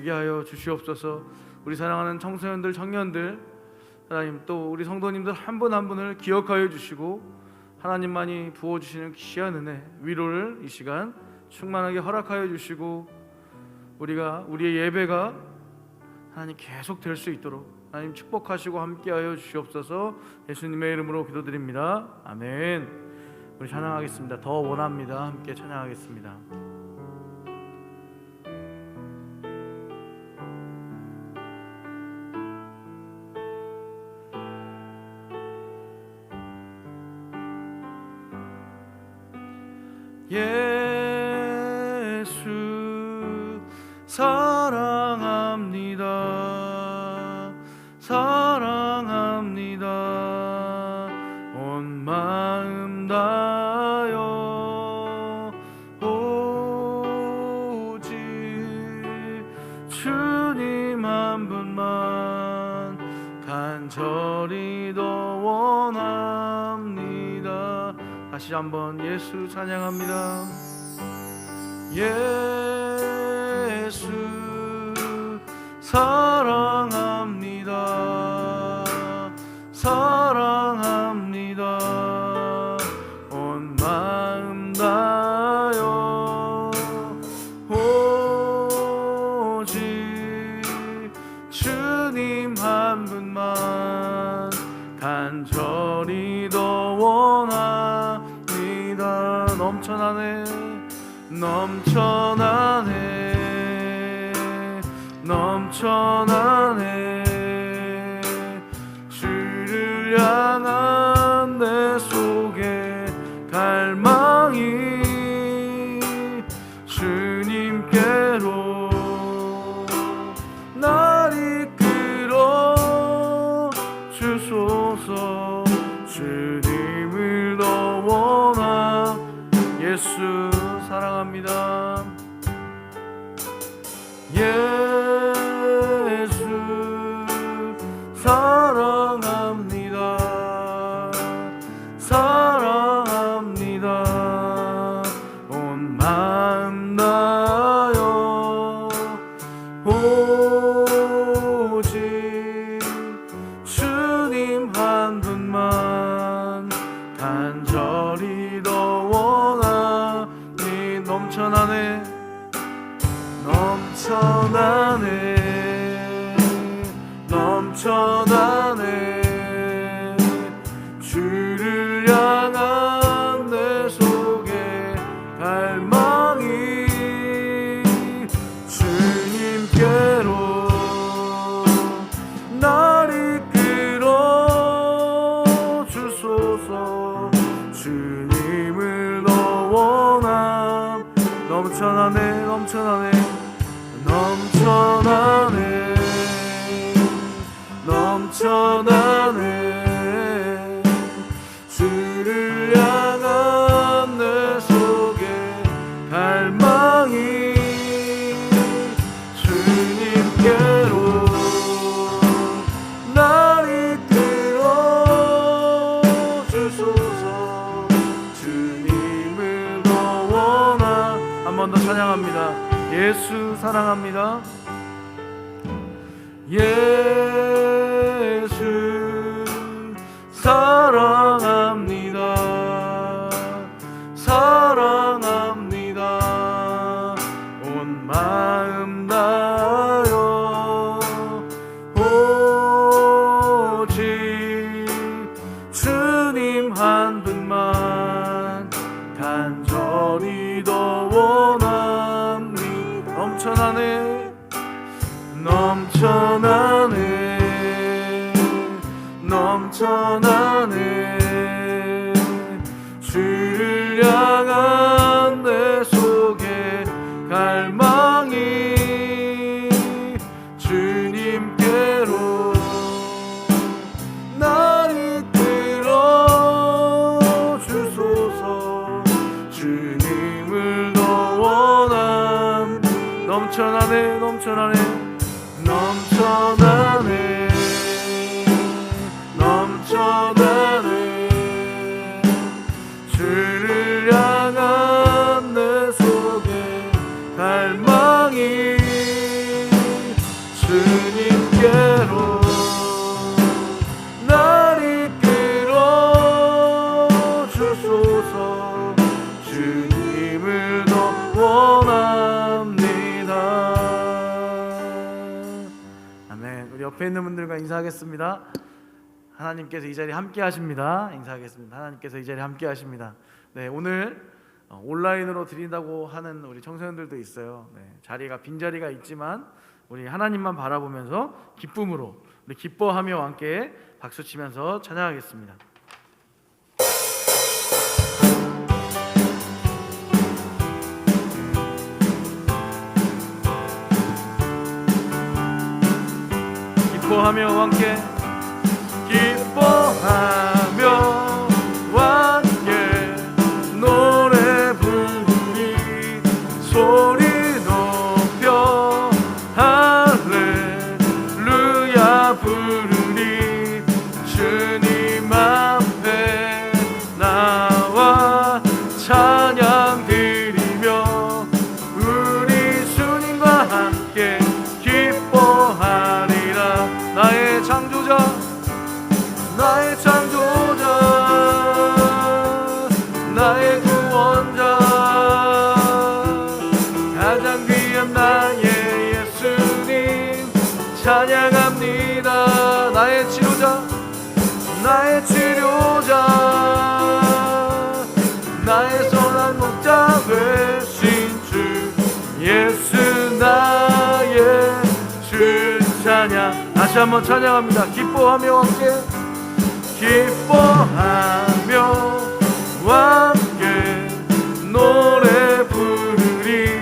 되게 하여 주시옵소서. 우리 사랑하는 청소년들, 청년들, 하나님 또 우리 성도님들 한 분 한 분을 기억하여 주시고 하나님만이 부어주시는 귀한 은혜, 위로를 이 시간 충만하게 허락하여 주시고 우리의 예배가 하나님 계속 될 수 있도록 하나님 축복하시고 함께하여 주시옵소서. 예수님의 이름으로 기도드립니다. 아멘. 우리 찬양하겠습니다. 더 원합니다. 함께 찬양하겠습니다. 예수 사랑합니다. 사랑합니다. 온 마음 다하여 오직 주님 한 분만 간절히 더 원합니다. 다시 한번 예수 찬양합니다. 예수 사랑합니다. 사랑합니다. 온 마음 다하여 오직 주님 한 분만 간절히 더 원합니다. 넘쳐나네 넘쳐나네 넘쳐나네 주를 향한 내 속에 갈망이 주님께로 날 이끌어 주소서. 주님을 더 원하 예수 사랑합니다. 예수 사랑합니다. 사랑합니다. 온 마음 다하여 오직 주님 한 분만 간절히 더 원하니 넘쳐나네 넘쳐나네 넘쳐나네 주를 향한 내 속에 갈망이 주님께로 날 이끌어 주소서. 주님을 더 원함 넘쳐나네 넘쳐나네 넘쳐나네 넘쳐나네 주를 향한 내 속에 갈망이 주님께로 날 이끌어 주소서. 주님을 더 원하 한 번 더 찬양합니다. 예수 사랑합니다. 예수 사랑합니다. 사랑합니다. 온 마음 다하여 오직 주님 한 분만 간절히 더 원합니다. 넘쳐나네 넘쳐나네 넘쳐나네 주를 향한 내 속에 갈망이 주님께로 날 이끌어 주소서. 주님을 더 원함 넘쳐나네 넘쳐나네 넘쳐나네 넘쳐나네 주를 향한 내 속에 갈망이 예수님께로 날 이끌어 주소서. 주님을 더 원합니다. 아멘. 우리 옆에 있는 분들과 인사하겠습니다. 하나님께서 이 자리에 함께 하십니다. 인사하겠습니다. 하나님께서 이 자리에 함께 하십니다. 네, 오늘 온라인으로 드린다고 하는 우리 청소년들도 있어요. 네, 자리가 빈자리가 있지만 우리 하나님만 바라보면서 기쁨으로 우리 기뻐하며 함께 박수치면서 찬양하겠습니다. 기뻐하며 함께 기뻐하며 함께 노래 부르리 소리 높여 할렐루야 부르리 주님 앞에 나와 찬양 드리며 우리 주님과 함께 기뻐하리라. 나의 창조자 나의 창조자 나의 구원자 가장 귀한 나의 예수님 찬양합니다. 나의 치료자 나의 치료자 나의 선한 목자 되신 주 예수 나의 주 찬양. 다시 한번 찬양합니다. 기뻐하며 함께 기뻐하며 함께 노래 부르리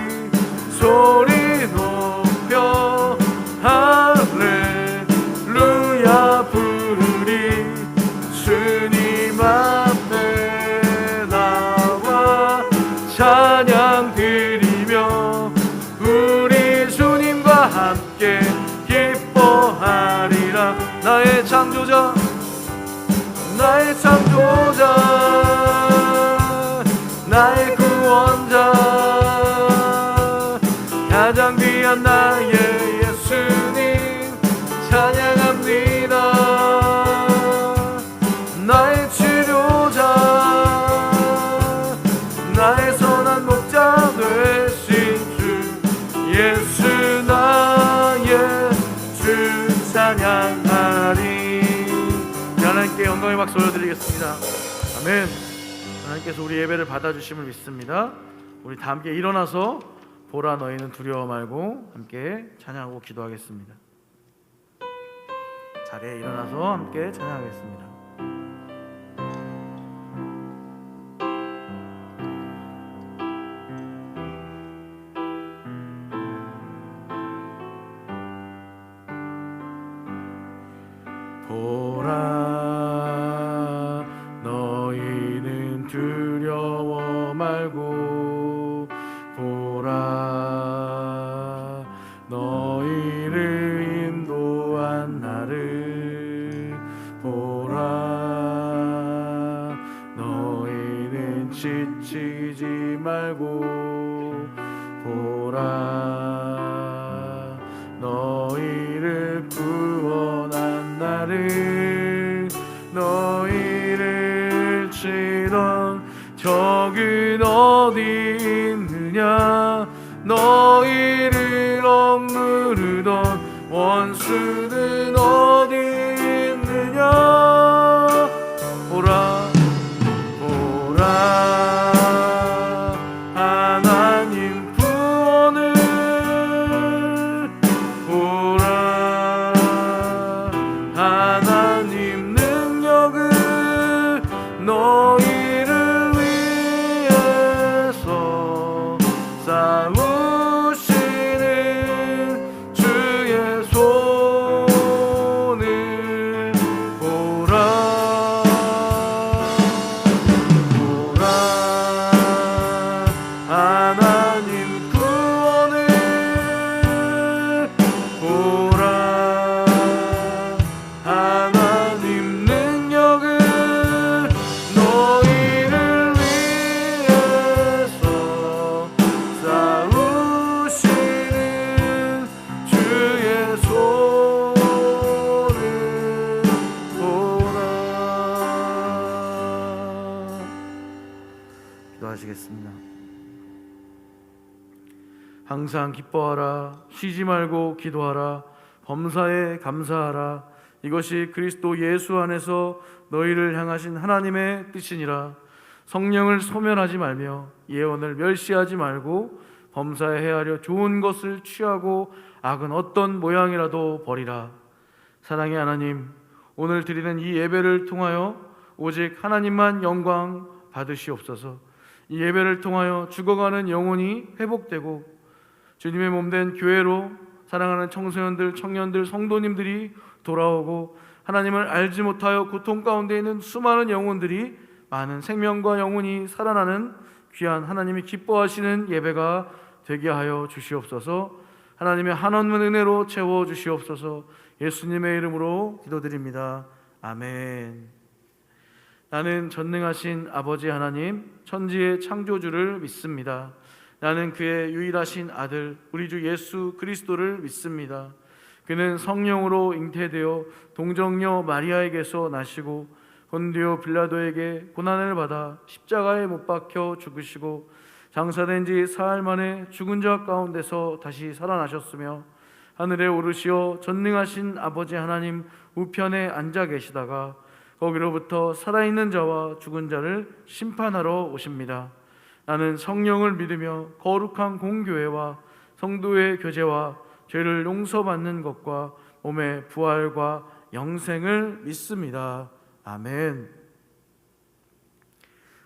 소리 높여 할렐루야 부르리 주님 앞에 나와 찬양 드리며 우리 주님과 함께 기뻐하리라. 나의 창조자 나의 창조자 나의 구원자 가장 귀한 나의 예수님 찬양합니다. 나의 치료자 나의 선한 목자 되신 주 예수 나의 주 찬양하리. 하나님께 영광의 박수 올려드리겠습니다. 아멘. 하나님께서 우리 예배를 받아주심을 믿습니다. 우리 다 함께 일어나서 보라 너희는 두려워 말고 함께 찬양하고 기도하겠습니다. 자리에 일어나서 함께 찬양하겠습니다. 보라 너희는 두려워 말고 보라 너희를 인도한 나를 보라 너희는 지치지 말고 보라 너희를 구원한 나를 너희를 치던 적은 어디 있느냐 너희를 억누르던 원수는 어디 있느냐 보라 보라 하나님 구원을 보라 하나님 능력을 너희를 위해서 싸우시는 주의 손 항상 기뻐하라. 쉬지 말고 기도하라. 범사에 감사하라. 이것이 그리스도 예수 안에서 너희를 향하신 하나님의 뜻이니라. 성령을 소멸하지 말며 예언을 멸시하지 말고 범사에 헤아려 좋은 것을 취하고 악은 어떤 모양이라도 버리라. 사랑의 하나님, 오늘 드리는 이 예배를 통하여 오직 하나님만 영광 받으시옵소서. 이 예배를 통하여 죽어가는 영혼이 회복되고 주님의 몸된 교회로 사랑하는 청소년들, 청년들, 성도님들이 돌아오고 하나님을 알지 못하여 고통 가운데 있는 수많은 영혼들이 많은 생명과 영혼이 살아나는 귀한 하나님이 기뻐하시는 예배가 되게 하여 주시옵소서. 하나님의 한없는 은혜로 채워 주시옵소서. 예수님의 이름으로 기도드립니다. 아멘. 나는 전능하신 아버지 하나님, 천지의 창조주를 믿습니다. 나는 그의 유일하신 아들 우리 주 예수 그리스도를 믿습니다. 그는 성령으로 잉태되어 동정녀 마리아에게서 나시고 본디오 빌라도에게 고난을 받아 십자가에 못 박혀 죽으시고 장사된 지 사흘 만에 죽은 자 가운데서 다시 살아나셨으며 하늘에 오르시어 전능하신 아버지 하나님 우편에 앉아 계시다가 거기로부터 살아있는 자와 죽은 자를 심판하러 오십니다. 나는 성령을 믿으며 거룩한 공교회와 성도의 교제와 죄를 용서받는 것과 몸의 부활과 영생을 믿습니다. 아멘.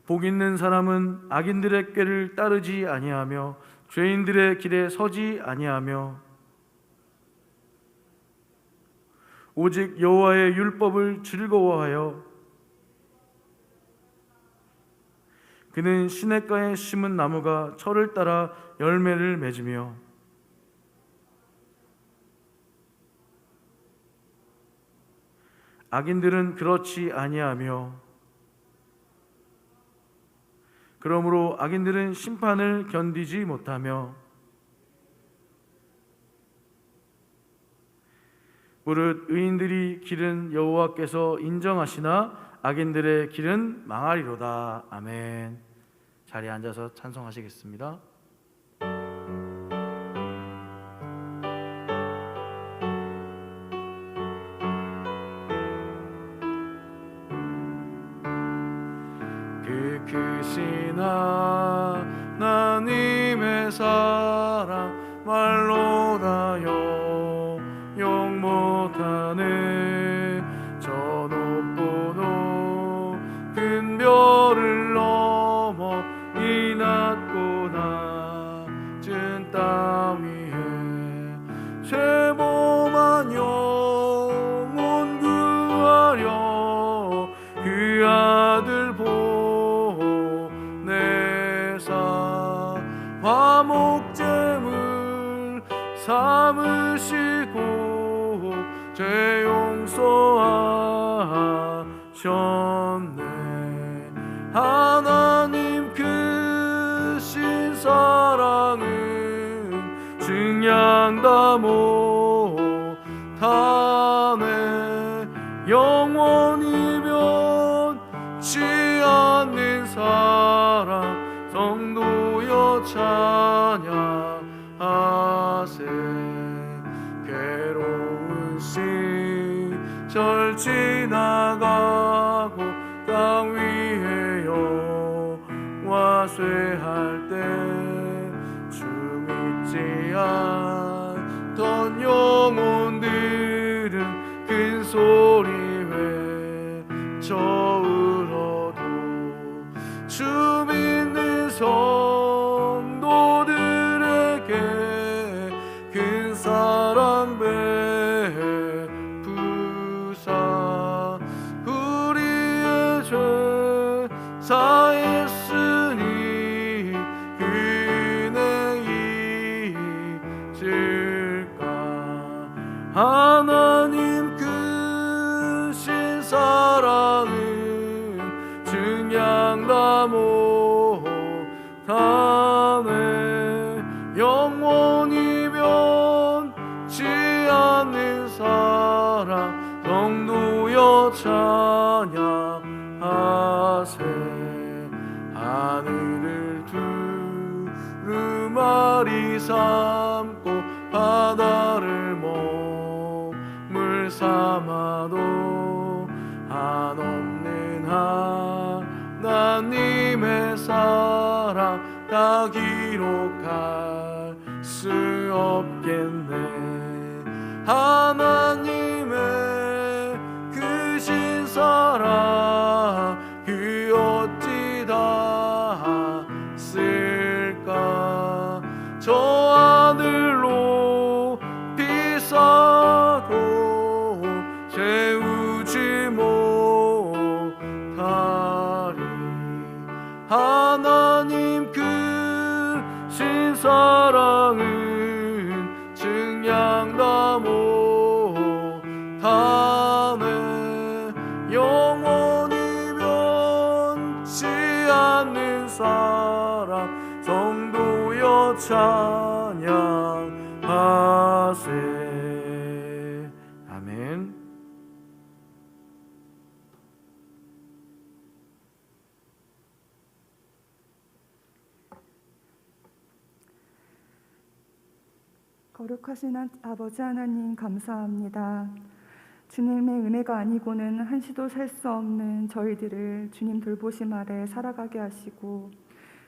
복 있는 사람은 악인들의 꾀를 따르지 아니하며 죄인들의 길에 서지 아니하며 오직 여호와의 율법을 즐거워하여 그는 시냇가에 심은 나무가 철을 따라 열매를 맺으며 악인들은 그렇지 아니하며 그러므로 악인들은 심판을 견디지 못하며 무릇 의인들이 길은 여호와께서 인정하시나 악인들의 길은 망하리로다. 아멘. 자리에 앉아서 찬송하시겠습니다. 그 크신 하나님의 사랑 말로 다 용 못하네. 저 높고 높은 별을 넘어 이 낮고 낮은 땅 위에 죄범한 영혼 구하려 그 아들 보내사 화목제물 삼으시고 죄 용서하셨네. 하나님 크신 사랑은 증량다 못하네. 영원히 변치 않는 사랑 성도여 찬양하세. 괴로운 시절 지나가고 땅 위에 영화 쇠할 때 주 믿지 않던 영혼들은 큰 소리 외쳐 울어도 주 믿는 성도들에게 큰 사랑 베푸사 우리의 죄 사했으니 은혜 잊을까. 하나님 크신 사랑은 증량다 못하네. 영원히 변치 않는 사랑 성도여 찬양하세. 하늘을 두루마리 삼고 바다를 몸을 삼아도 한없는 하나님의 사랑 다 기록할 수 없겠네. 하나님의 크신 사랑 그 어찌 닿았을까. 저 하늘로 비싸도 채우지 못하리. 하나님 크신 사랑은 증량다 못하네. 영원히 변치 않는 사랑 성도여 찬양하세. 아멘. 거룩하신 아버지 하나님 감사합니다. 주님의 은혜가 아니고는 한시도 살 수 없는 저희들을 주님 돌보심 아래 살아가게 하시고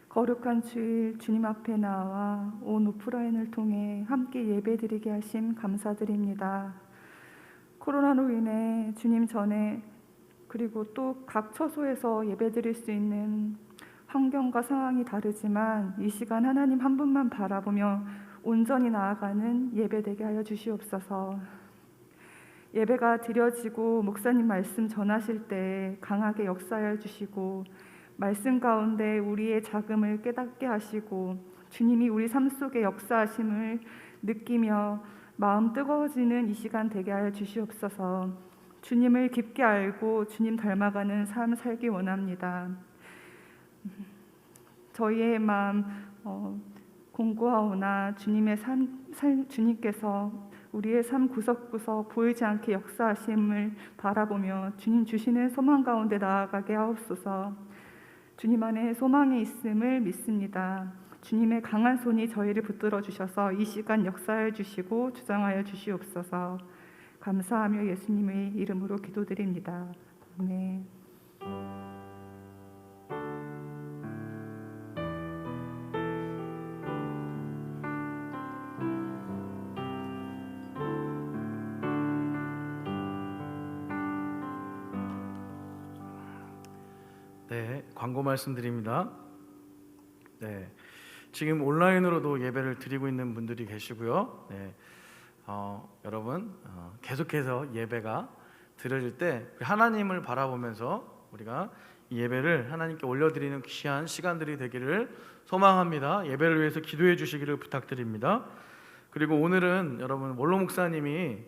거룩한 주일 주님 앞에 나와 온 오프라인을 통해 함께 예배드리게 하심 감사드립니다. 코로나로 인해 주님 전에 그리고 또 각 처소에서 예배드릴 수 있는 환경과 상황이 다르지만 이 시간 하나님 한 분만 바라보며 온전히 나아가는 예배되게 하여 주시옵소서. 예배가 드려지고 목사님 말씀 전하실 때 강하게 역사하여 주시고 말씀 가운데 우리의 자금을 깨닫게 하시고 주님이 우리 삶 속에 역사하심을 느끼며 마음 뜨거워지는 이 시간 되게 하여 주시옵소서. 주님을 깊게 알고 주님 닮아가는 삶 살기 원합니다. 저희의 마음 공고하오나 주님의 주님께서 우리의 삶 구석구석 보이지 않게 역사하심을 바라보며 주님 주시는 소망 가운데 나아가게 하옵소서. 주님 안에 소망이 있음을 믿습니다. 주님의 강한 손이 저희를 붙들어 주셔서 이 시간 역사해 주시고 주장하여 주시옵소서. 감사하며 예수님의 이름으로 기도드립니다. 아멘. 네, 광고 말씀드립니다. 네, 지금 온라인으로도 예배를 드리고 있는 분들이 계시고요. 네, 여러분 계속해서 예배가 드려질 때 하나님을 바라보면서 우리가 이 예배를 하나님께 올려드리는 귀한 시간들이 되기를 소망합니다. 예배를 위해서 기도해 주시기를 부탁드립니다. 그리고 오늘은 여러분 원로 목사님이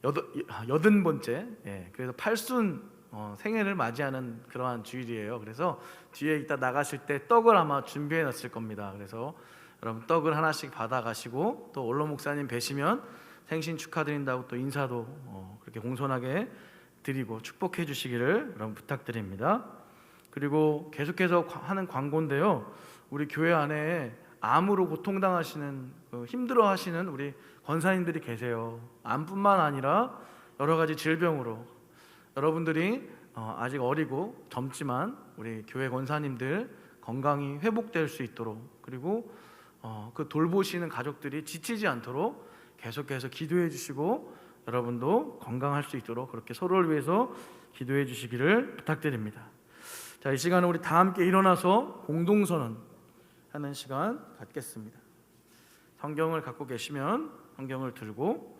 80번째 그래서 8순 생일을 맞이하는 그러한 주일이에요. 그래서 뒤에 이따 나가실 때 떡을 아마 준비해 놨을 겁니다. 그래서 여러분 떡을 하나씩 받아가시고 또 원로 목사님 뵈시면 생신 축하드린다고 또 인사도 그렇게 공손하게 드리고 축복해 주시기를 여러분 부탁드립니다. 그리고 계속해서 하는 광고인데요. 우리 교회 안에 암으로 고통당하시는 힘들어하시는 우리 권사님들이 계세요. 암뿐만 아니라 여러 가지 질병으로 여러분들이 아직 어리고 젊지만 우리 교회 권사님들 건강이 회복될 수 있도록 그리고 그 돌보시는 가족들이 지치지 않도록 계속해서 기도해 주시고 여러분도 건강할 수 있도록 그렇게 서로를 위해서 기도해 주시기를 부탁드립니다. 자, 이 시간은 우리 다 함께 일어나서 공동선언 하는 시간 갖겠습니다. 성경을 갖고 계시면 성경을 들고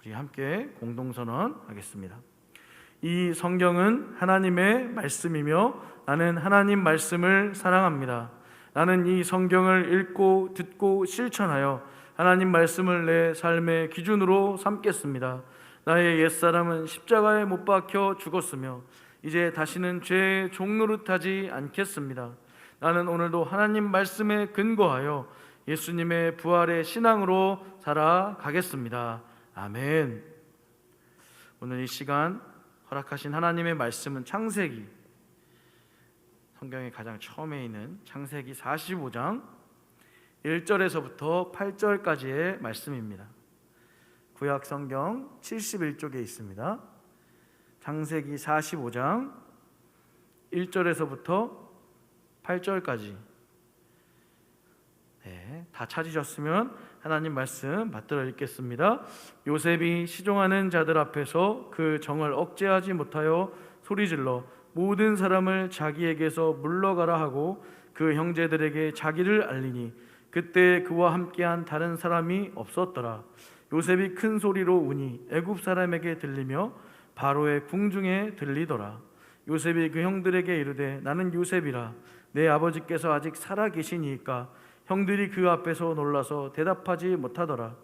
우리 함께 공동선언 하겠습니다. 이 성경은 하나님의 말씀이며 나는 하나님 말씀을 사랑합니다. 나는 이 성경을 읽고 듣고 실천하여 하나님 말씀을 내 삶의 기준으로 삼겠습니다. 나의 옛사람은 십자가에 못 박혀 죽었으며 이제 다시는 죄의 종노릇하지 않겠습니다. 나는 오늘도 하나님 말씀에 근거하여 예수님의 부활의 신앙으로 살아가겠습니다. 아멘. 오늘 이 시간 허락하신 하나님의 말씀은 창세기, 성경의 가장 처음에 있는 창세기 45장 1절에서부터 8절까지의 말씀입니다. 구약 성경 71쪽에 있습니다. 창세기 45장 1절에서부터 8절까지. 네, 다 찾으셨으면 하나님 말씀 받들어 읽겠습니다. 요셉이 시종하는 자들 앞에서 그 정을 억제하지 못하여 소리질러 모든 사람을 자기에게서 물러가라 하고 그 형제들에게 자기를 알리니 그때 그와 함께한 다른 사람이 없었더라. 요셉이 큰 소리로 우니 애굽 사람에게 들리며 바로의 궁중에 들리더라. 요셉이 그 형들에게 이르되 나는 요셉이라. 내 아버지께서 아직 살아 계시니이까. 형들이 그 앞에서 놀라서 대답하지 못하더라.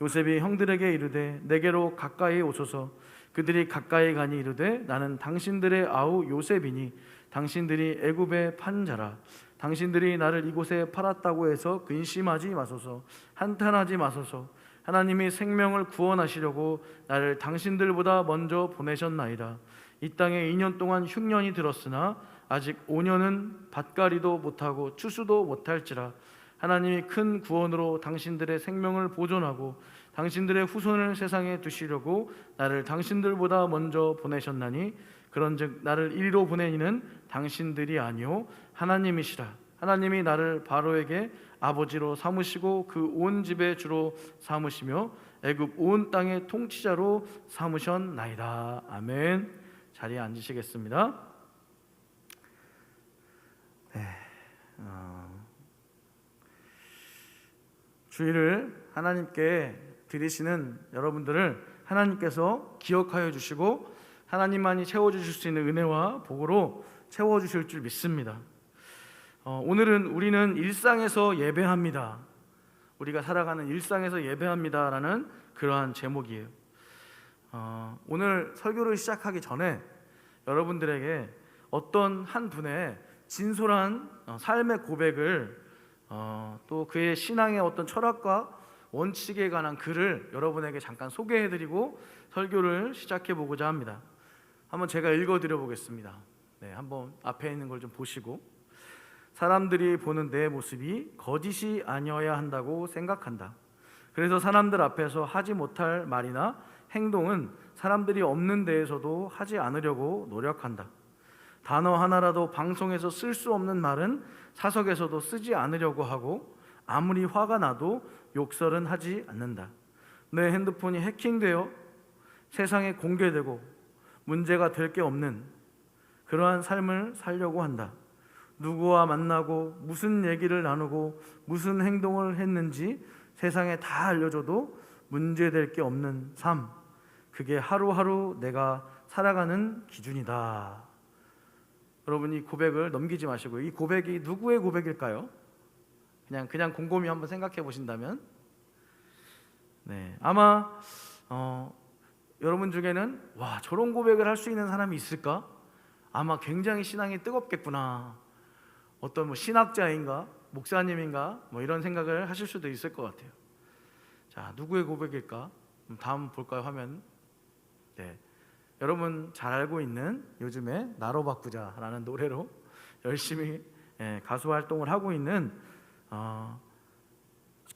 요셉이 형들에게 이르되 내게로 가까이 오소서. 그들이 가까이 가니 이르되 나는 당신들의 아우 요셉이니 당신들이 애굽에 판 자라. 당신들이 나를 이곳에 팔았다고 해서 근심하지 마소서. 한탄하지 마소서. 하나님이 생명을 구원하시려고 나를 당신들보다 먼저 보내셨나이다. 이 땅에 2년 동안 흉년이 들었으나 아직 5년은 밭갈이도 못하고 추수도 못할지라. 하나님이 큰 구원으로 당신들의 생명을 보존하고 당신들의 후손을 세상에 두시려고 나를 당신들보다 먼저 보내셨나니 그런즉 나를 이리로 보내니는 당신들이 아니요 하나님이시라. 하나님이 나를 바로에게 아버지로 삼으시고 그 온 집의 주로 삼으시며 애굽 온 땅의 통치자로 삼으셨나이다. 아멘. 자리에 앉으시겠습니다. 네, 주일을 하나님께 드리시는 여러분들을 하나님께서 기억하여 주시고 하나님만이 채워주실 수 있는 은혜와 복으로 채워주실 줄 믿습니다. 오늘은 우리는 일상에서 예배합니다. 우리가 살아가는 일상에서 예배합니다라는 그러한 제목이에요. 오늘 설교를 시작하기 전에 여러분들에게 어떤 한 분의 진솔한 삶의 고백을 또 그의 신앙의 어떤 철학과 원칙에 관한 글을 여러분에게 잠깐 소개해드리고 설교를 시작해보고자 합니다. 한번 제가 읽어드려 보겠습니다. 네, 한번 앞에 있는 걸 좀 보시고. 사람들이 보는 내 모습이 거짓이 아니어야 한다고 생각한다. 그래서 사람들 앞에서 하지 못할 말이나 행동은 사람들이 없는 데에서도 하지 않으려고 노력한다. 단어 하나라도 방송에서 쓸 수 없는 말은 사석에서도 쓰지 않으려고 하고 아무리 화가 나도 욕설은 하지 않는다. 내 핸드폰이 해킹되어 세상에 공개되고 문제가 될 게 없는 그러한 삶을 살려고 한다. 누구와 만나고 무슨 얘기를 나누고 무슨 행동을 했는지 세상에 다 알려줘도 문제될 게 없는 삶, 그게 하루하루 내가 살아가는 기준이다. 여러분, 이 고백을 넘기지 마시고, 이 고백이 누구의 고백일까요? 그냥 곰곰이 한번 생각해 보신다면, 네, 아마 여러분 중에는 와, 저런 고백을 할 수 있는 사람이 있을까? 아마 굉장히 신앙이 뜨겁겠구나. 어떤 신학자인가 목사님인가 이런 생각을 하실 수도 있을 것 같아요. 자, 누구의 고백일까? 다음 볼까요? 화면. 네, 여러분 잘 알고 있는 요즘에 나로 바꾸자라는 노래로 열심히 가수 활동을 하고 있는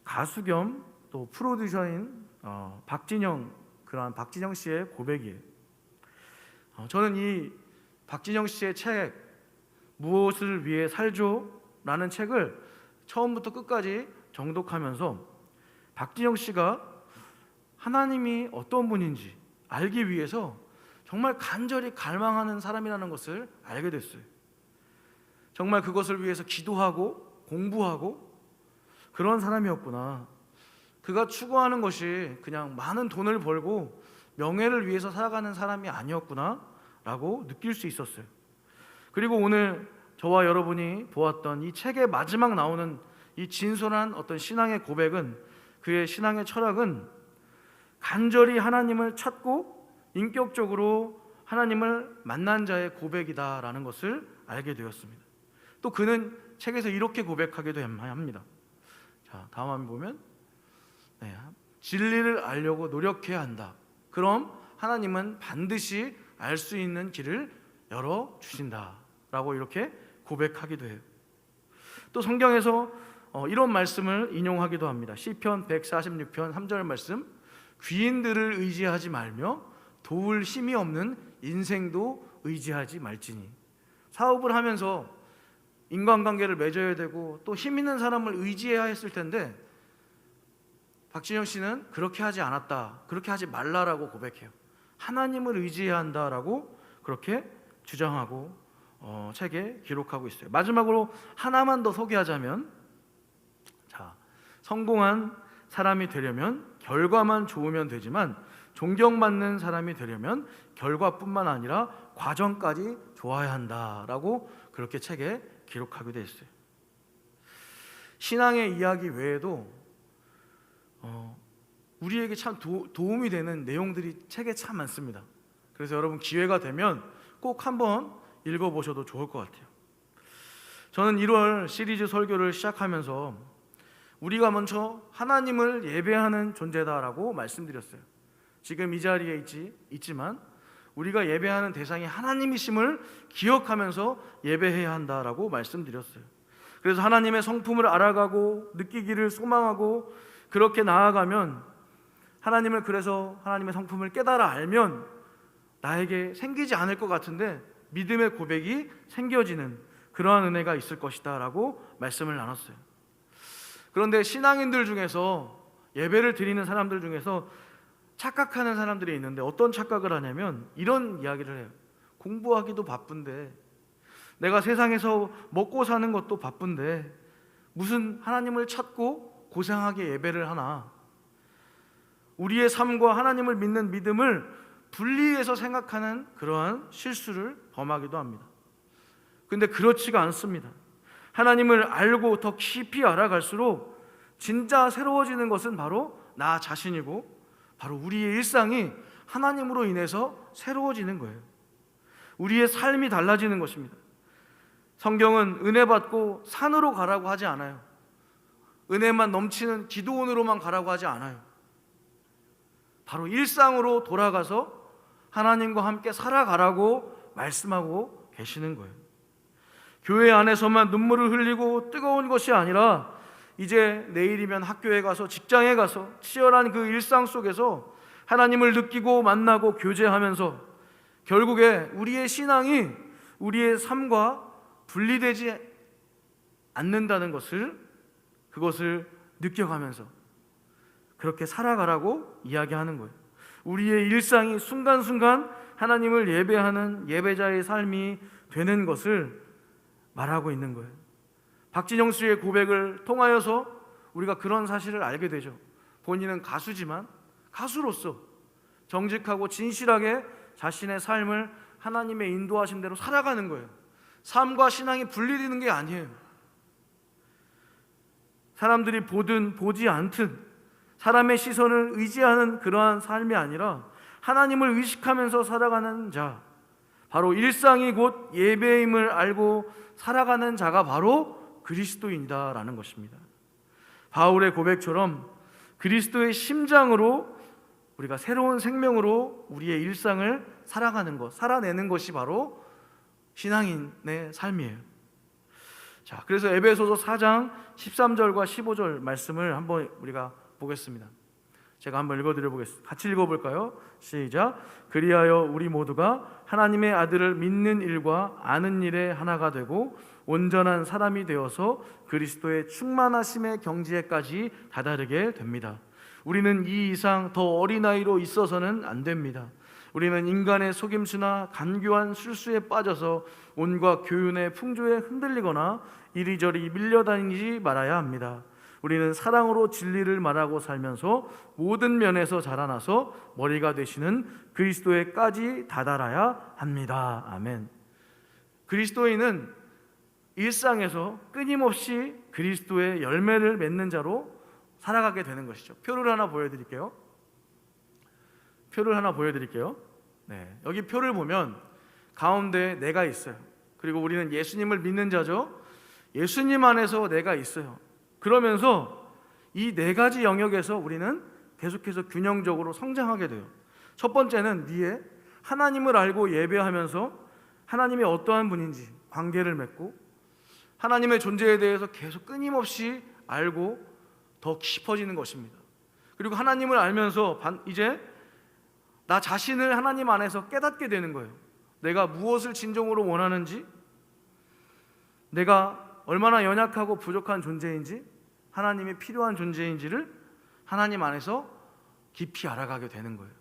가수 겸 또 프로듀서인 박진영, 그러한 박진영 씨의 고백이에요. 저는 이 박진영 씨의 책 무엇을 위해 살죠? 라는 책을 처음부터 끝까지 정독하면서 박진영 씨가 하나님이 어떤 분인지 알기 위해서 정말 간절히 갈망하는 사람이라는 것을 알게 됐어요. 정말 그것을 위해서 기도하고 공부하고 그런 사람이었구나. 그가 추구하는 것이 그냥 많은 돈을 벌고 명예를 위해서 살아가는 사람이 아니었구나 라고 느낄 수 있었어요. 그리고 오늘 저와 여러분이 보았던 이 책의 마지막 나오는 이 진솔한 어떤 신앙의 고백은, 그의 신앙의 철학은 간절히 하나님을 찾고 인격적으로 하나님을 만난 자의 고백이다라는 것을 알게 되었습니다. 또 그는 책에서 이렇게 고백하기도 합니다. 자, 다음 화면 보면 진리를 알려고 노력해야 한다. 그럼 하나님은 반드시 알 수 있는 길을 열어주신다 라고 이렇게 고백하기도 해요. 또 성경에서 이런 말씀을 인용하기도 합니다. 시편 146편 3절 말씀, 귀인들을 의지하지 말며 도울 힘이 없는 인생도 의지하지 말지니. 사업을 하면서 인간관계를 맺어야 되고 또 힘 있는 사람을 의지해야 했을 텐데 박진영 씨는 그렇게 하지 않았다, 그렇게 하지 말라라고 고백해요. 하나님을 의지해야 한다라고 그렇게 주장하고 책에 기록하고 있어요. 마지막으로 하나만 더 소개하자면, 자, 성공한 사람이 되려면 결과만 좋으면 되지만 존경받는 사람이 되려면 결과뿐만 아니라 과정까지 좋아야 한다라고 그렇게 책에 기록하게 되어 있어요. 신앙의 이야기 외에도 우리에게 참 도움이 되는 내용들이 책에 참 많습니다. 그래서 여러분 기회가 되면 꼭 한번 읽어보셔도 좋을 것 같아요. 저는 1월 시리즈 설교를 시작하면서 우리가 먼저 하나님을 예배하는 존재다라고 말씀드렸어요. 지금 이 자리에 있지만 우리가 예배하는 대상이 하나님이심을 기억하면서 예배해야 한다라고 말씀드렸어요. 그래서 하나님의 성품을 알아가고 느끼기를 소망하고 그렇게 나아가면 그래서 하나님의 성품을 깨달아 알면 나에게 생기지 않을 것 같은데 믿음의 고백이 생겨지는 그러한 은혜가 있을 것이다 라고 말씀을 나눴어요. 그런데 신앙인들 중에서, 예배를 드리는 사람들 중에서 착각하는 사람들이 있는데 어떤 착각을 하냐면 이런 이야기를 해요. 공부하기도 바쁜데, 내가 세상에서 먹고 사는 것도 바쁜데 무슨 하나님을 찾고 고생하게 예배를 하나. 우리의 삶과 하나님을 믿는 믿음을 분리해서 생각하는 그러한 실수를 범하기도 합니다. 근데 그렇지가 않습니다. 하나님을 알고 더 깊이 알아갈수록 진짜 새로워지는 것은 바로 나 자신이고 바로 우리의 일상이 하나님으로 인해서 새로워지는 거예요. 우리의 삶이 달라지는 것입니다. 성경은 은혜 받고 산으로 가라고 하지 않아요. 은혜만 넘치는 기도원으로만 가라고 하지 않아요. 바로 일상으로 돌아가서 하나님과 함께 살아가라고 말씀하고 계시는 거예요. 교회 안에서만 눈물을 흘리고 뜨거운 것이 아니라 이제 내일이면 학교에 가서, 직장에 가서 치열한 그 일상 속에서 하나님을 느끼고 만나고 교제하면서 결국에 우리의 신앙이 우리의 삶과 분리되지 않는다는 그것을 느껴가면서 그렇게 살아가라고 이야기하는 거예요. 우리의 일상이 순간순간 하나님을 예배하는 예배자의 삶이 되는 것을 말하고 있는 거예요. 박진영 씨의 고백을 통하여서 우리가 그런 사실을 알게 되죠. 본인은 가수지만 가수로서 정직하고 진실하게 자신의 삶을 하나님의 인도하신 대로 살아가는 거예요. 삶과 신앙이 분리되는 게 아니에요. 사람들이 보든 보지 않든 사람의 시선을 의지하는 그러한 삶이 아니라 하나님을 의식하면서 살아가는 자, 바로 일상이 곧 예배임을 알고 살아가는 자가 바로 그리스도인이다라는 것입니다. 바울의 고백처럼 그리스도의 심장으로 우리가 새로운 생명으로 우리의 일상을 살아가는 것, 살아내는 것이 바로 신앙인의 삶이에요. 자, 그래서 에베소서 4장 13절과 15절 말씀을 한번 우리가 보겠습니다. 제가 한번 읽어드려 보겠습니다. 같이 읽어볼까요? 시작. 그리하여 우리 모두가 하나님의 아들을 믿는 일과 아는 일에 하나가 되고 온전한 사람이 되어서 그리스도의 충만하심의 경지에까지 다다르게 됩니다. 우리는 이 이상 더 어린아이로 있어서는 안 됩니다. 우리는 인간의 속임수나 간교한 술수에 빠져서 온갖 교훈의 풍조에 흔들리거나 이리저리 밀려다니지 말아야 합니다. 우리는 사랑으로 진리를 말하고 살면서 모든 면에서 자라나서 머리가 되시는 그리스도에까지 다다라야 합니다. 아멘. 그리스도인은 일상에서 끊임없이 그리스도의 열매를 맺는 자로 살아가게 되는 것이죠. 표를 하나 보여드릴게요. 네, 여기 표를 보면 가운데 내가 있어요. 그리고 우리는 예수님을 믿는 자죠. 예수님 안에서 내가 있어요. 그러면서 이 네 가지 영역에서 우리는 계속해서 균형적으로 성장하게 돼요. 첫 번째는 위에 하나님을 알고 예배하면서 하나님이 어떠한 분인지 관계를 맺고 하나님의 존재에 대해서 계속 끊임없이 알고 더 깊어지는 것입니다. 그리고 하나님을 알면서 이제 나 자신을 하나님 안에서 깨닫게 되는 거예요. 내가 무엇을 진정으로 원하는지, 내가 얼마나 연약하고 부족한 존재인지, 하나님이 필요한 존재인지를 하나님 안에서 깊이 알아가게 되는 거예요.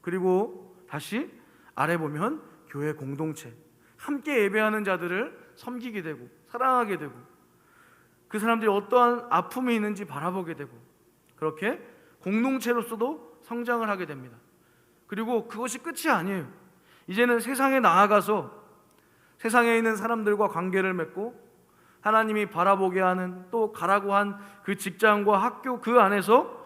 그리고 다시 아래 보면 교회 공동체, 함께 예배하는 자들을 섬기게 되고 사랑하게 되고 그 사람들이 어떠한 아픔이 있는지 바라보게 되고 그렇게 공동체로서도 성장을 하게 됩니다. 그리고 그것이 끝이 아니에요. 이제는 세상에 나아가서 세상에 있는 사람들과 관계를 맺고 하나님이 바라보게 하는, 또 가라고 한 그 직장과 학교 그 안에서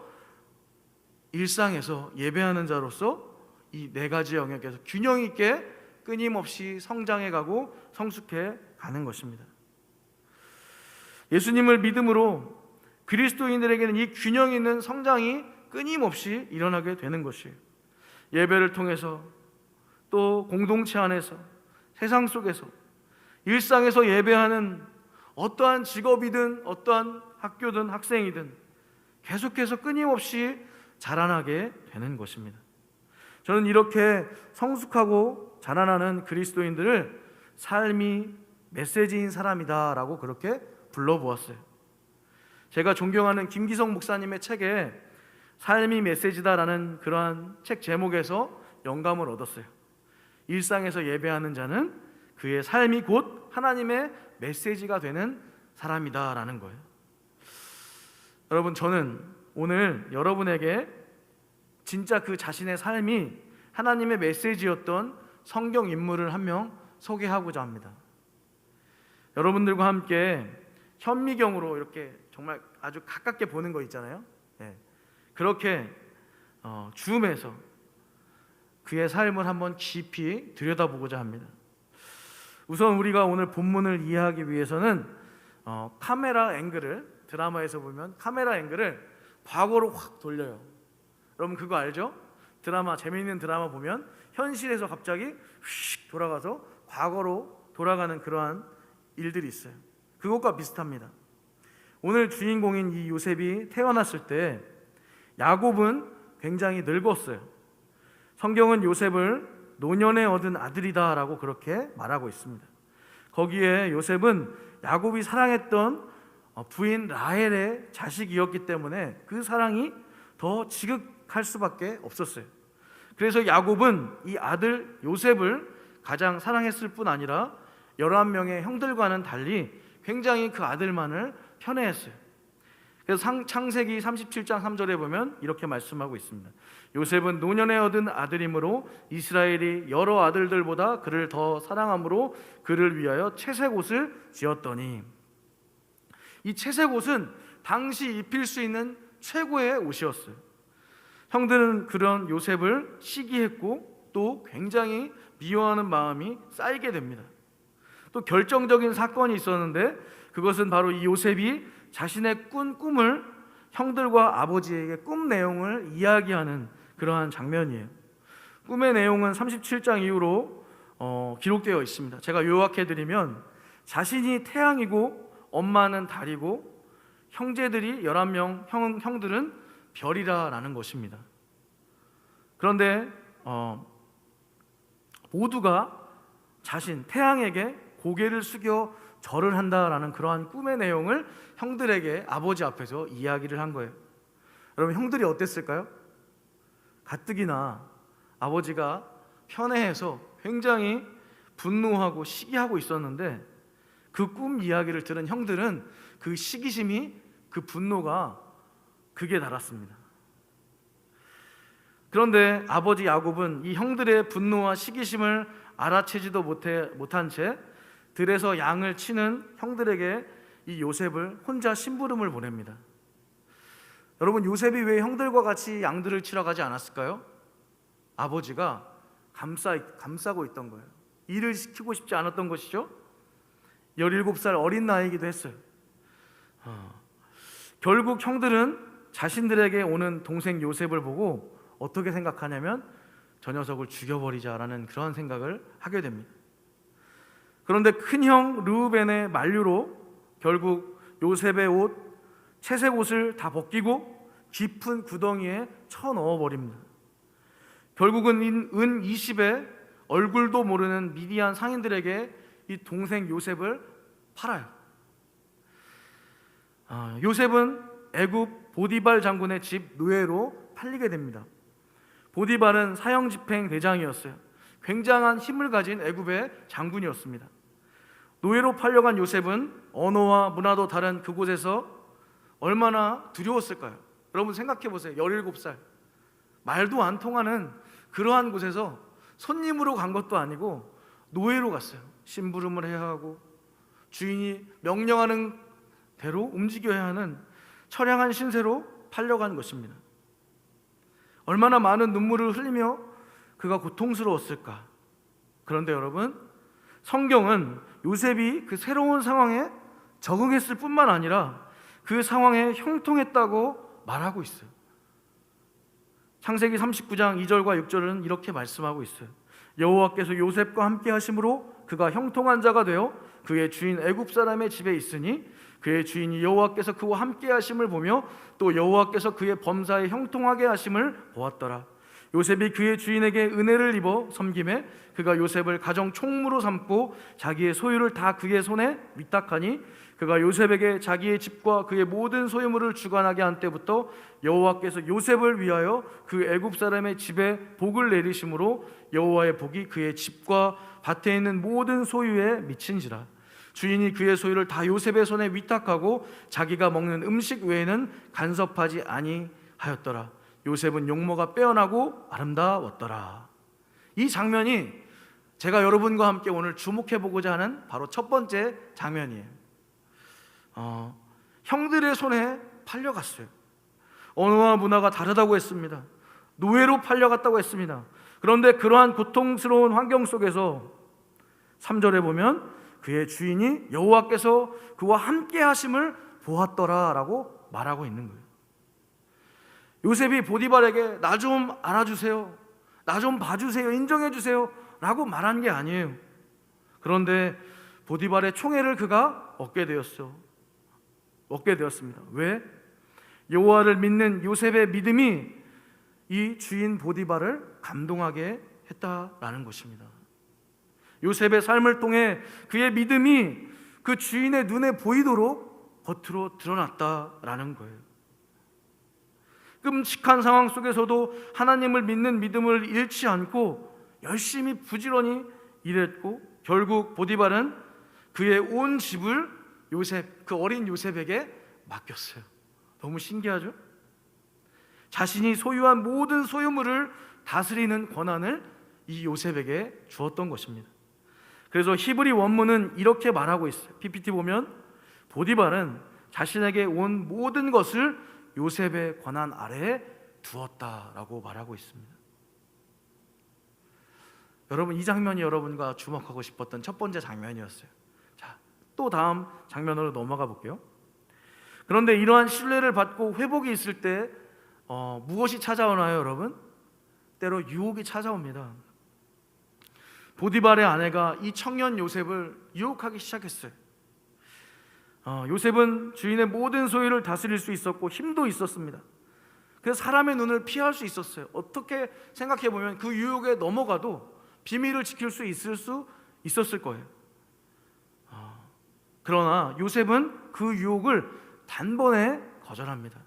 일상에서 예배하는 자로서 이 네 가지 영역에서 균형 있게 끊임없이 성장해 가고 성숙해 가는 것입니다. 예수님을 믿음으로 그리스도인들에게는 이 균형 있는 성장이 끊임없이 일어나게 되는 것이에요. 예배를 통해서, 또 공동체 안에서, 세상 속에서, 일상에서 예배하는 어떠한 직업이든 어떠한 학교든 학생이든 계속해서 끊임없이 자라나게 되는 것입니다. 저는 이렇게 성숙하고 자라나는 그리스도인들을 삶이 메시지인 사람이다라고 그렇게 불러보았어요. 제가 존경하는 김기성 목사님의 책에 삶이 메시지다라는 그러한 책 제목에서 영감을 얻었어요. 일상에서 예배하는 자는 그의 삶이 곧 하나님의 메시지가 되는 사람이다라는 거예요. 여러분, 저는 오늘 여러분에게 진짜 그 자신의 삶이 하나님의 메시지였던 성경 인물을 한 명 소개하고자 합니다. 여러분들과 함께 현미경으로 이렇게 정말 아주 가깝게 보는 거 있잖아요. 그렇게 줌해서 그의 삶을 한번 깊이 들여다보고자 합니다. 우선 우리가 오늘 본문을 이해하기 위해서는 카메라 앵글을, 드라마에서 보면 카메라 앵글을 과거로 확 돌려요. 여러분 그거 알죠? 드라마, 재미있는 드라마 보면 현실에서 갑자기 휙 돌아가서 과거로 돌아가는 그러한 일들이 있어요. 그것과 비슷합니다. 오늘 주인공인 이 요셉이 태어났을 때 야곱은 굉장히 늙었어요. 성경은 요셉을 노년에 얻은 아들이다라고 그렇게 말하고 있습니다. 거기에 요셉은 야곱이 사랑했던 부인 라헬의 자식이었기 때문에 그 사랑이 더 지극할 수밖에 없었어요. 그래서 야곱은 이 아들 요셉을 가장 사랑했을 뿐 아니라 11명의 형들과는 달리 굉장히 그 아들만을 편애했어요. 그래서 창세기 37장 3절에 보면 이렇게 말씀하고 있습니다. 요셉은 노년에 얻은 아들이므로 이스라엘이 여러 아들들보다 그를 더 사랑함으로 그를 위하여 채색 옷을 지었더니, 이 채색 옷은 당시 입힐 수 있는 최고의 옷이었어요. 형들은 그런 요셉을 시기했고 또 굉장히 미워하는 마음이 쌓이게 됩니다. 또 결정적인 사건이 있었는데 그것은 바로 이 요셉이 자신의 꾼 꿈을 형들과 아버지에게 꿈 내용을 이야기하는 그러한 장면이에요. 꿈의 내용은 37장 이후로 기록되어 있습니다. 제가 요약해드리면 자신이 태양이고 엄마는 달이고 형제들이 11명, 형들은 별이라는 것입니다. 그런데 모두가 자신 태양에게 고개를 숙여 절을 한다라는 그러한 꿈의 내용을 형들에게 아버지 앞에서 이야기를 한 거예요. 여러분, 형들이 어땠을까요? 가뜩이나 아버지가 편애해서 굉장히 분노하고 시기하고 있었는데 그 꿈 이야기를 들은 형들은 그 시기심이, 그 분노가 극에 달았습니다. 그런데 아버지 야곱은 이 형들의 분노와 시기심을 알아채지도 못한 채 들에서 양을 치는 형들에게 이 요셉을 혼자 심부름을 보냅니다. 여러분, 요셉이 왜 형들과 같이 양들을 치러 가지 않았을까요? 아버지가 감싸고 있던 거예요. 일을 시키고 싶지 않았던 것이죠. 17살 어린 나이이기도 했어요. 결국 형들은 자신들에게 오는 동생 요셉을 보고 어떻게 생각하냐면 저 녀석을 죽여버리자라는 그런 생각을 하게 됩니다. 그런데 큰형 르우벤의 만류로 결국 요셉의 옷, 채색 옷을 다 벗기고 깊은 구덩이에 쳐넣어 버립니다. 결국은 은 20에 얼굴도 모르는 미디안 상인들에게 이 동생 요셉을 팔아요. 요셉은 애굽 보디발 장군의 집 노예로 팔리게 됩니다. 보디발은 사형집행 대장이었어요. 굉장한 힘을 가진 애굽의 장군이었습니다. 노예로 팔려간 요셉은 언어와 문화도 다른 그곳에서 얼마나 두려웠을까요? 여러분 생각해 보세요. 17살 말도 안 통하는 그러한 곳에서 손님으로 간 것도 아니고 노예로 갔어요. 심부름을 해야 하고 주인이 명령하는 대로 움직여야 하는 처량한 신세로 팔려간 것입니다. 얼마나 많은 눈물을 흘리며 그가 고통스러웠을까. 그런데 여러분, 성경은 요셉이 그 새로운 상황에 적응했을 뿐만 아니라 그 상황에 형통했다고 말하고 있어요. 창세기 39장 2절과 6절은 이렇게 말씀하고 있어요. 여호와께서 요셉과 함께 하심으로 그가 형통한 자가 되어 그의 주인 애굽 사람의 집에 있으니 그의 주인이 여호와께서 그와 함께 하심을 보며 또 여호와께서 그의 범사에 형통하게 하심을 보았더라. 요셉이 그의 주인에게 은혜를 입어 섬김에 그가 요셉을 가정 총무로 삼고 자기의 소유를 다 그의 손에 위탁하니 그가 요셉에게 자기의 집과 그의 모든 소유물을 주관하게 한 때부터 여호와께서 요셉을 위하여 그 애굽 사람의 집에 복을 내리심으로 여호와의 복이 그의 집과 밭에 있는 모든 소유에 미친지라. 주인이 그의 소유를 다 요셉의 손에 위탁하고 자기가 먹는 음식 외에는 간섭하지 아니하였더라. 요셉은 용모가 빼어나고 아름다웠더라. 이 장면이 제가 여러분과 함께 오늘 주목해 보고자 하는 바로 첫 번째 장면이에요. 형들의 손에 팔려갔어요. 언어와 문화가 다르다고 했습니다. 노예로 팔려갔다고 했습니다. 그런데 그러한 고통스러운 환경 속에서 3절에 보면 그의 주인이 여호와께서 그와 함께 하심을 보았더라라고 말하고 있는 거예요. 요셉이 보디발에게 나 좀 알아주세요, 나 좀 봐주세요, 인정해주세요 라고 말한 게 아니에요. 그런데 보디발의 총애를 그가 얻게 되었습니다. 왜? 여호와를 믿는 요셉의 믿음이 이 주인 보디발을 감동하게 했다라는 것입니다. 요셉의 삶을 통해 그의 믿음이 그 주인의 눈에 보이도록 겉으로 드러났다라는 거예요. 끔찍한 상황 속에서도 하나님을 믿는 믿음을 잃지 않고 열심히 부지런히 일했고 결국 보디발은 그의 온 집을 요셉, 그 어린 요셉에게 맡겼어요. 너무 신기하죠? 자신이 소유한 모든 소유물을 다스리는 권한을 이 요셉에게 주었던 것입니다. 그래서 히브리 원문은 이렇게 말하고 있어요. PPT 보면 보디발은 자신에게 온 모든 것을 요셉의 권한 아래에 두었다라고 말하고 있습니다. 여러분, 이 장면이 여러분과 주목하고 싶었던 첫 번째 장면이었어요. 자, 또 다음 장면으로 넘어가 볼게요. 그런데 이러한 신뢰를 받고 회복이 있을 때 무엇이 찾아오나요, 여러분? 때로 유혹이 찾아옵니다. 보디발의 아내가 이 청년 요셉을 유혹하기 시작했어요. 요셉은 주인의 모든 소유를 다스릴 수 있었고 힘도 있었습니다. 그래서 사람의 눈을 피할 수 있었어요. 어떻게 생각해 보면 그 유혹에 넘어가도 비밀을 지킬 수 있었을 거예요. 그러나 요셉은 그 유혹을 단번에 거절합니다.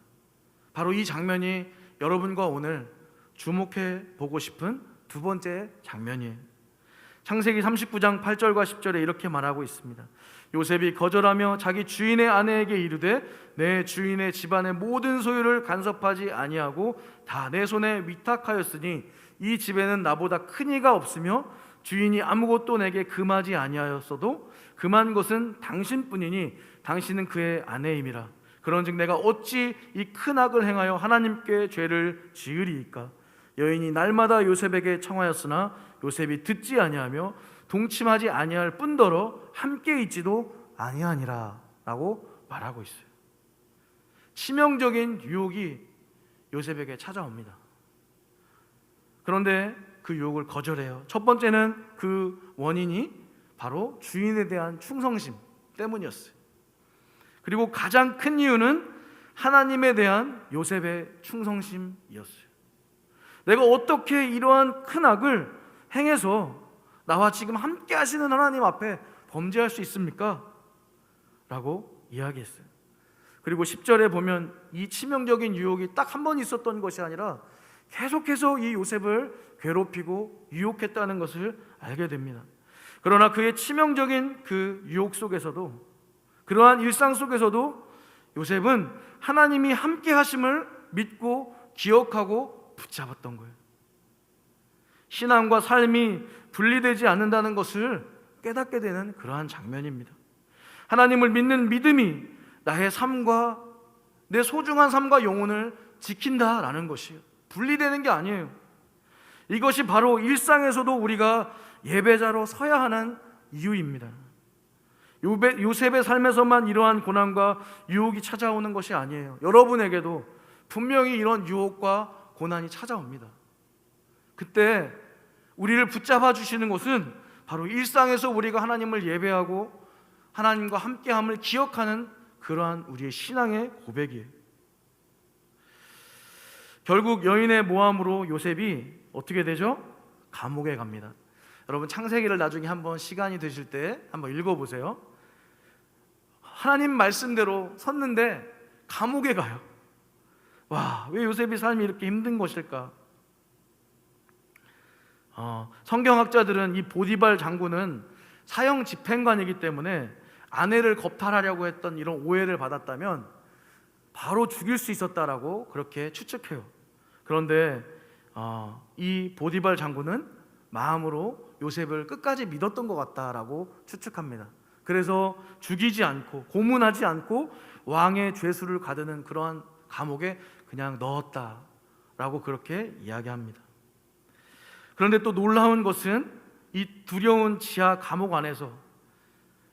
바로 이 장면이 여러분과 오늘 주목해 보고 싶은 두 번째 장면이에요. 창세기 39장 8절과 10절에 이렇게 말하고 있습니다. 요셉이 거절하며 자기 주인의 아내에게 이르되 내 주인의 집안의 모든 소유를 간섭하지 아니하고 다 내 손에 위탁하였으니 이 집에는 나보다 큰 이가 없으며 주인이 아무것도 내게 금하지 아니하였어도 금한 것은 당신뿐이니 당신은 그의 아내임이라. 그런즉 내가 어찌 이 큰 악을 행하여 하나님께 죄를 지으리이까. 여인이 날마다 요셉에게 청하였으나 요셉이 듣지 아니하며 동침하지 아니할 뿐더러 함께 있지도 아니하니라 라고 말하고 있어요. 치명적인 유혹이 요셉에게 찾아옵니다. 그런데 그 유혹을 거절해요. 첫 번째는 그 원인이 바로 주인에 대한 충성심 때문이었어요. 그리고 가장 큰 이유는 하나님에 대한 요셉의 충성심이었어요. 내가 어떻게 이러한 큰 악을 행해서 나와 지금 함께 하시는 하나님 앞에 범죄할 수 있습니까? 라고 이야기했어요. 그리고 10절에 보면 이 치명적인 유혹이 딱 한 번 있었던 것이 아니라 계속해서 이 요셉을 괴롭히고 유혹했다는 것을 알게 됩니다. 그러나 그의 치명적인 그 유혹 속에서도, 그러한 일상 속에서도 요셉은 하나님이 함께 하심을 믿고 기억하고 붙잡았던 거예요. 신앙과 삶이 분리되지 않는다는 것을 깨닫게 되는 그러한 장면입니다. 하나님을 믿는 믿음이 나의 삶과 내 소중한 삶과 영혼을 지킨다라는 것이에요. 분리되는 게 아니에요. 이것이 바로 일상에서도 우리가 예배자로 서야 하는 이유입니다. 요셉의 삶에서만 이러한 고난과 유혹이 찾아오는 것이 아니에요. 여러분에게도 분명히 이런 유혹과 고난이 찾아옵니다. 그때 우리를 붙잡아 주시는 것은 바로 일상에서 우리가 하나님을 예배하고 하나님과 함께함을 기억하는 그러한 우리의 신앙의 고백이에요. 결국 여인의 모함으로 요셉이 어떻게 되죠? 감옥에 갑니다. 여러분 창세기를 나중에 한번 시간이 되실 때 한번 읽어보세요. 하나님 말씀대로 섰는데 감옥에 가요. 와, 왜 요셉의 삶이 이렇게 힘든 것일까? 성경학자들은 이 보디발 장군은 사형 집행관이기 때문에 아내를 겁탈하려고 했던 이런 오해를 받았다면 바로 죽일 수 있었다라고 그렇게 추측해요. 그런데 이 보디발 장군은 마음으로 요셉을 끝까지 믿었던 것 같다라고 추측합니다. 그래서 죽이지 않고 고문하지 않고 왕의 죄수를 가두는 그러한 감옥에 그냥 넣었다라고 그렇게 이야기합니다. 그런데 또 놀라운 것은 이 두려운 지하 감옥 안에서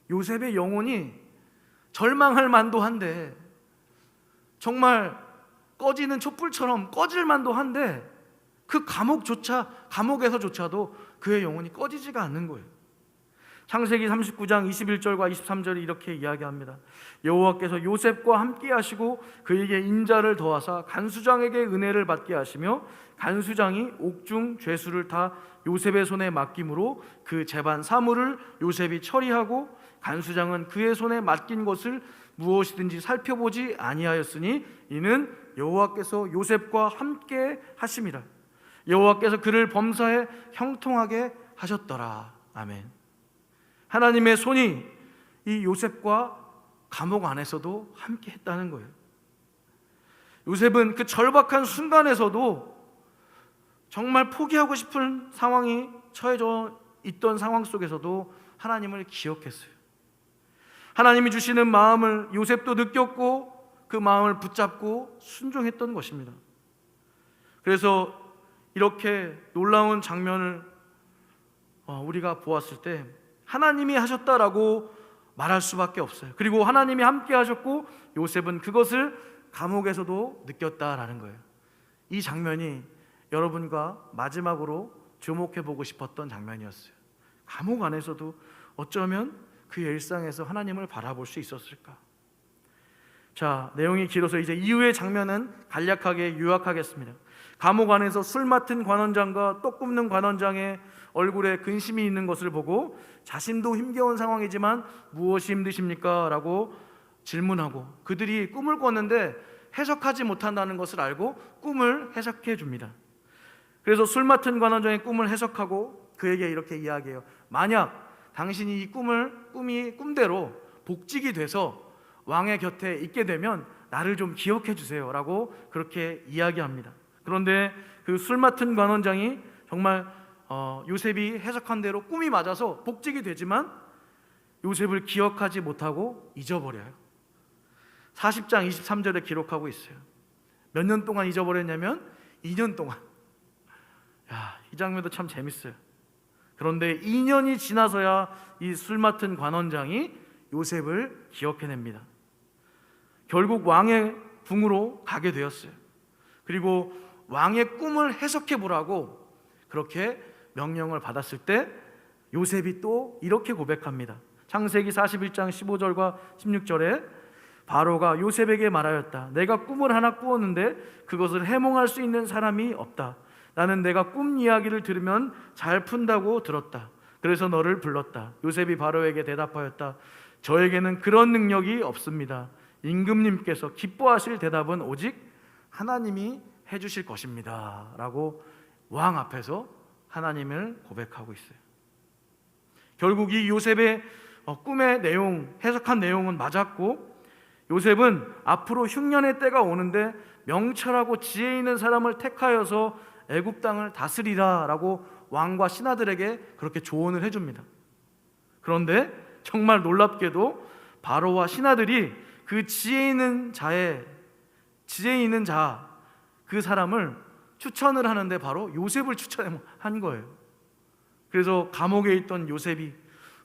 요셉의 영혼이 절망할 만도 한데, 정말 꺼지는 촛불처럼 꺼질 만도 한데, 그 감옥에서조차도 그의 영혼이 꺼지지가 않는 거예요. 창세기 39장 21절과 23절이 이렇게 이야기합니다. 여호와께서 요셉과 함께 하시고 그에게 인자를 더하사 간수장에게 은혜를 받게 하시며 간수장이 옥중 죄수를 다 요셉의 손에 맡김으로 그 재반 사물을 요셉이 처리하고 간수장은 그의 손에 맡긴 것을 무엇이든지 살펴보지 아니하였으니 이는 여호와께서 요셉과 함께 하심이라. 여호와께서 그를 범사에 형통하게 하셨더라. 아멘. 하나님의 손이 이 요셉과 감옥 안에서도 함께 했다는 거예요. 요셉은 그 절박한 순간에서도 정말 포기하고 싶은 상황이 처해져 있던 상황 속에서도 하나님을 기억했어요. 하나님이 주시는 마음을 요셉도 느꼈고 그 마음을 붙잡고 순종했던 것입니다. 그래서 이렇게 놀라운 장면을 우리가 보았을 때 하나님이 하셨다라고 말할 수밖에 없어요. 그리고 하나님이 함께 하셨고 요셉은 그것을 감옥에서도 느꼈다라는 거예요. 이 장면이 여러분과 마지막으로 주목해 보고 싶었던 장면이었어요. 감옥 안에서도 어쩌면 그의 일상에서 하나님을 바라볼 수 있었을까? 자, 내용이 길어서 이제 이후의 장면은 간략하게 요약하겠습니다. 감옥 안에서 술 맡은 관원장과 떡 굽는 관원장의 얼굴에 근심이 있는 것을 보고 자신도 힘겨운 상황이지만 무엇이 힘드십니까? 라고 질문하고 그들이 꿈을 꿨는데 해석하지 못한다는 것을 알고 꿈을 해석해 줍니다. 그래서 술 맡은 관원장의 꿈을 해석하고 그에게 이렇게 이야기해요. 만약 당신이 이 꿈이 꿈대로 복직이 돼서 왕의 곁에 있게 되면 나를 좀 기억해 주세요 라고 그렇게 이야기합니다. 그런데 그 술 맡은 관원장이 정말 요셉이 해석한 대로 꿈이 맞아서 복직이 되지만 요셉을 기억하지 못하고 잊어버려요. 40장 23절에 기록하고 있어요. 몇 년 동안 잊어버렸냐면 2년 동안. 이 장면도 참 재밌어요. 그런데 2년이 지나서야 이 술 맡은 관원장이 요셉을 기억해냅니다. 결국 왕의 궁으로 가게 되었어요. 그리고 왕의 꿈을 해석해 보라고 그렇게 명령을 받았을 때 요셉이 또 이렇게 고백합니다. 창세기 41장 15절과 16절에 바로가 요셉에게 말하였다. 내가 꿈을 하나 꾸었는데 그것을 해몽할 수 있는 사람이 없다. 나는 내가 꿈 이야기를 들으면 잘 푼다고 들었다. 그래서 너를 불렀다. 요셉이 바로에게 대답하였다. 저에게는 그런 능력이 없습니다. 임금님께서 기뻐하실 대답은 오직 하나님이 해주실 것입니다. 라고 왕 앞에서 하나님을 고백하고 있어요. 결국 이 요셉의 꿈의 내용, 해석한 내용은 맞았고, 요셉은 앞으로 흉년의 때가 오는데 명철하고 지혜 있는 사람을 택하여서 애굽 땅을 다스리라라고 왕과 신하들에게 그렇게 조언을 해줍니다. 그런데 정말 놀랍게도 바로와 신하들이 그 지혜 있는 자, 그 사람을 추천을 하는데 바로 요셉을 추천한 거예요. 그래서 감옥에 있던 요셉이,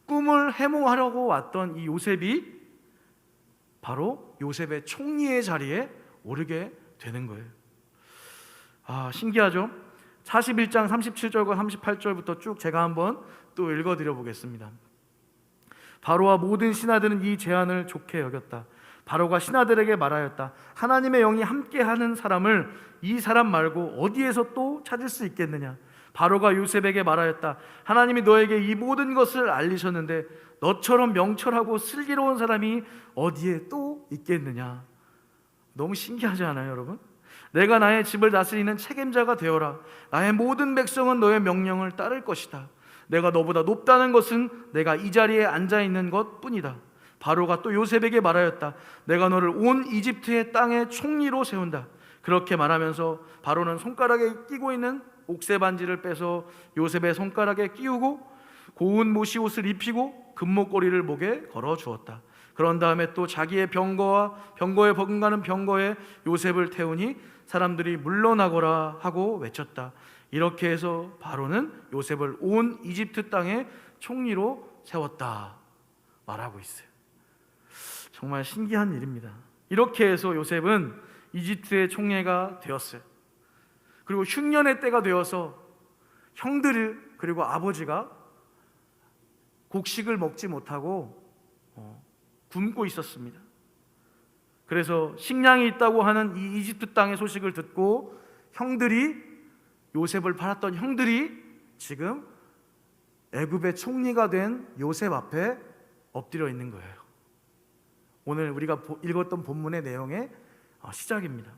꿈을 해몽하려고 왔던 이 요셉이 바로 요셉의 총리의 자리에 오르게 되는 거예요. 신기하죠? 41장 37절과 38절부터 쭉 제가 한번 또 읽어드려 보겠습니다. 바로와 모든 신하들은 이 제안을 좋게 여겼다. 바로가 신하들에게 말하였다. 하나님의 영이 함께하는 사람을 이 사람 말고 어디에서 또 찾을 수 있겠느냐? 바로가 요셉에게 말하였다. 하나님이 너에게 이 모든 것을 알리셨는데 너처럼 명철하고 슬기로운 사람이 어디에 또 있겠느냐? 너무 신기하지 않아요, 여러분? 내가 나의 집을 다스리는 책임자가 되어라. 나의 모든 백성은 너의 명령을 따를 것이다. 내가 너보다 높다는 것은 내가 이 자리에 앉아있는 것뿐이다. 바로가 또 요셉에게 말하였다. 내가 너를 온 이집트의 땅의 총리로 세운다. 그렇게 말하면서 바로는 손가락에 끼고 있는 옥새 반지를 빼서 요셉의 손가락에 끼우고 고운 모시 옷을 입히고 금목걸이를 목에 걸어 주었다. 그런 다음에 또 자기의 병거와 병거에 버금가는 병거에 요셉을 태우니 사람들이 물러나거라 하고 외쳤다. 이렇게 해서 바로는 요셉을 온 이집트 땅의 총리로 세웠다 말하고 있어요. 정말 신기한 일입니다. 이렇게 해서 요셉은 이집트의 총리가 되었어요. 그리고 흉년의 때가 되어서 형들 그리고 아버지가 곡식을 먹지 못하고 굶고 있었습니다. 그래서 식량이 있다고 하는 이 이집트 땅의 소식을 듣고 요셉을 팔았던 형들이 지금 애굽의 총리가 된 요셉 앞에 엎드려 있는 거예요. 오늘 우리가 읽었던 본문의 내용의 시작입니다.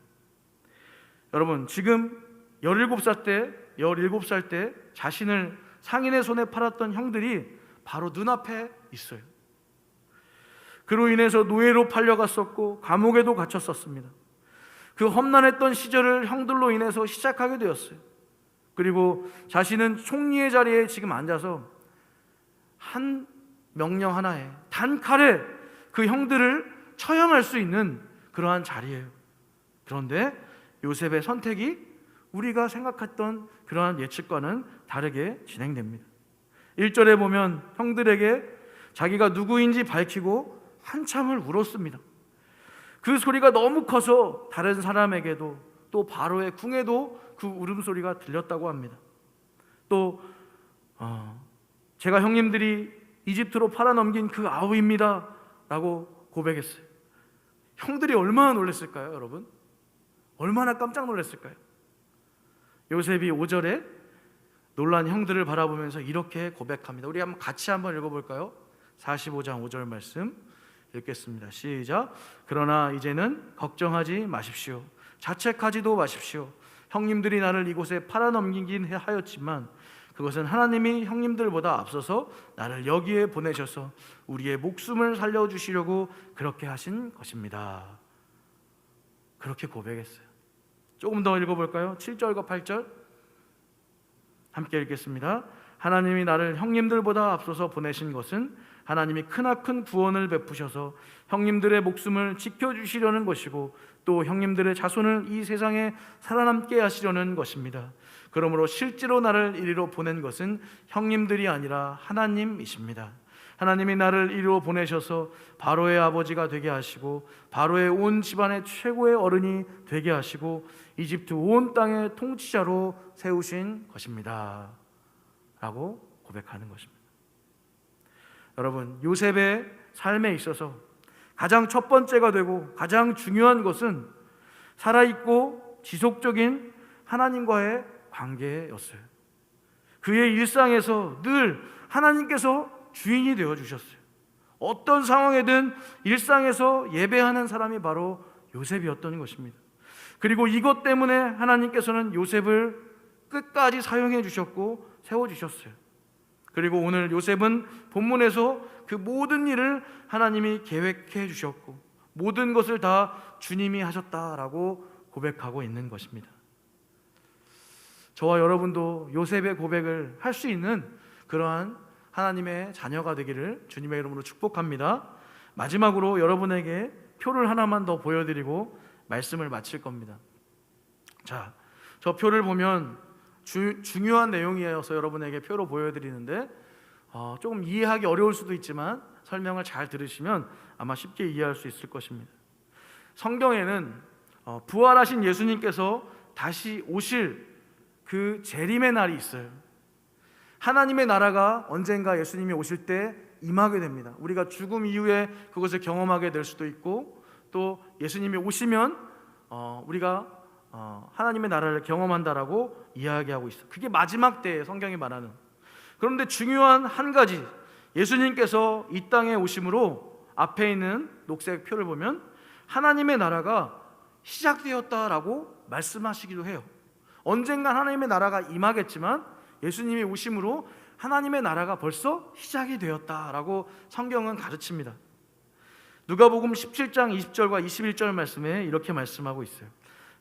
여러분, 지금 17살 때 자신을 상인의 손에 팔았던 형들이 바로 눈앞에 있어요. 그로 인해서 노예로 팔려갔었고 감옥에도 갇혔었습니다. 그 험난했던 시절을 형들로 인해서 시작하게 되었어요. 그리고 자신은 총리의 자리에 지금 앉아서 한 명령 하나에 단칼에 그 형들을 처형할 수 있는 그러한 자리예요. 그런데 요셉의 선택이 우리가 생각했던 그러한 예측과는 다르게 진행됩니다. 1절에 보면 형들에게 자기가 누구인지 밝히고 한참을 울었습니다. 그 소리가 너무 커서 다른 사람에게도 또 바로의 궁에도 그 울음소리가 들렸다고 합니다. 또 제가 형님들이 이집트로 팔아넘긴 그 아우입니다 라고 고백했어요. 형들이 얼마나 놀랐을까요, 여러분? 얼마나 깜짝 놀랐을까요? 요셉이 5절에 놀란 형들을 바라보면서 이렇게 고백합니다. 우리 같이 한번 읽어볼까요? 45장 5절 말씀 읽겠습니다. 시작. 그러나 이제는 걱정하지 마십시오. 자책하지도 마십시오. 형님들이 나를 이곳에 팔아넘기긴 하였지만 그것은 하나님이 형님들보다 앞서서 나를 여기에 보내셔서 우리의 목숨을 살려주시려고 그렇게 하신 것입니다. 그렇게 고백했어요. 조금 더 읽어볼까요? 7절과 8절 함께 읽겠습니다. 하나님이 나를 형님들보다 앞서서 보내신 것은 하나님이 크나큰 구원을 베푸셔서 형님들의 목숨을 지켜주시려는 것이고 또 형님들의 자손을 이 세상에 살아남게 하시려는 것입니다. 그러므로 실제로 나를 이리로 보낸 것은 형님들이 아니라 하나님이십니다. 하나님이 나를 이리로 보내셔서 바로의 아버지가 되게 하시고 바로의 온 집안의 최고의 어른이 되게 하시고 이집트 온 땅의 통치자로 세우신 것입니다 라고 고백하는 것입니다. 여러분, 요셉의 삶에 있어서 가장 첫 번째가 되고 가장 중요한 것은 살아있고 지속적인 하나님과의 관계였어요. 그의 일상에서 늘 하나님께서 주인이 되어 주셨어요. 어떤 상황에든 일상에서 예배하는 사람이 바로 요셉이었던 것입니다. 그리고 이것 때문에 하나님께서는 요셉을 끝까지 사용해 주셨고 세워주셨어요. 그리고 오늘 요셉은 본문에서 그 모든 일을 하나님이 계획해 주셨고 모든 것을 다 주님이 하셨다라고 고백하고 있는 것입니다. 저와 여러분도 요셉의 고백을 할 수 있는 그러한 하나님의 자녀가 되기를 주님의 이름으로 축복합니다. 마지막으로 여러분에게 표를 하나만 더 보여드리고 말씀을 마칠 겁니다. 자, 저 표를 보면 중요한 내용이어서 여러분에게 표로 보여드리는데 조금 이해하기 어려울 수도 있지만 설명을 잘 들으시면 아마 쉽게 이해할 수 있을 것입니다. 성경에는 부활하신 예수님께서 다시 오실 그 재림의 날이 있어요. 하나님의 나라가 언젠가 예수님이 오실 때 임하게 됩니다. 우리가 죽음 이후에 그것을 경험하게 될 수도 있고 또 예수님이 오시면 우리가 하나님의 나라를 경험한다라고 이야기하고 있어요. 그게 마지막 때에 성경이 말하는. 그런데 중요한 한 가지, 예수님께서 이 땅에 오심으로 앞에 있는 녹색 표를 보면 하나님의 나라가 시작되었다라고 말씀하시기도 해요. 언젠간 하나님의 나라가 임하겠지만 예수님이 오심으로 하나님의 나라가 벌써 시작이 되었다라고 성경은 가르칩니다. 누가복음 17장 20절과 21절 말씀에 이렇게 말씀하고 있어요.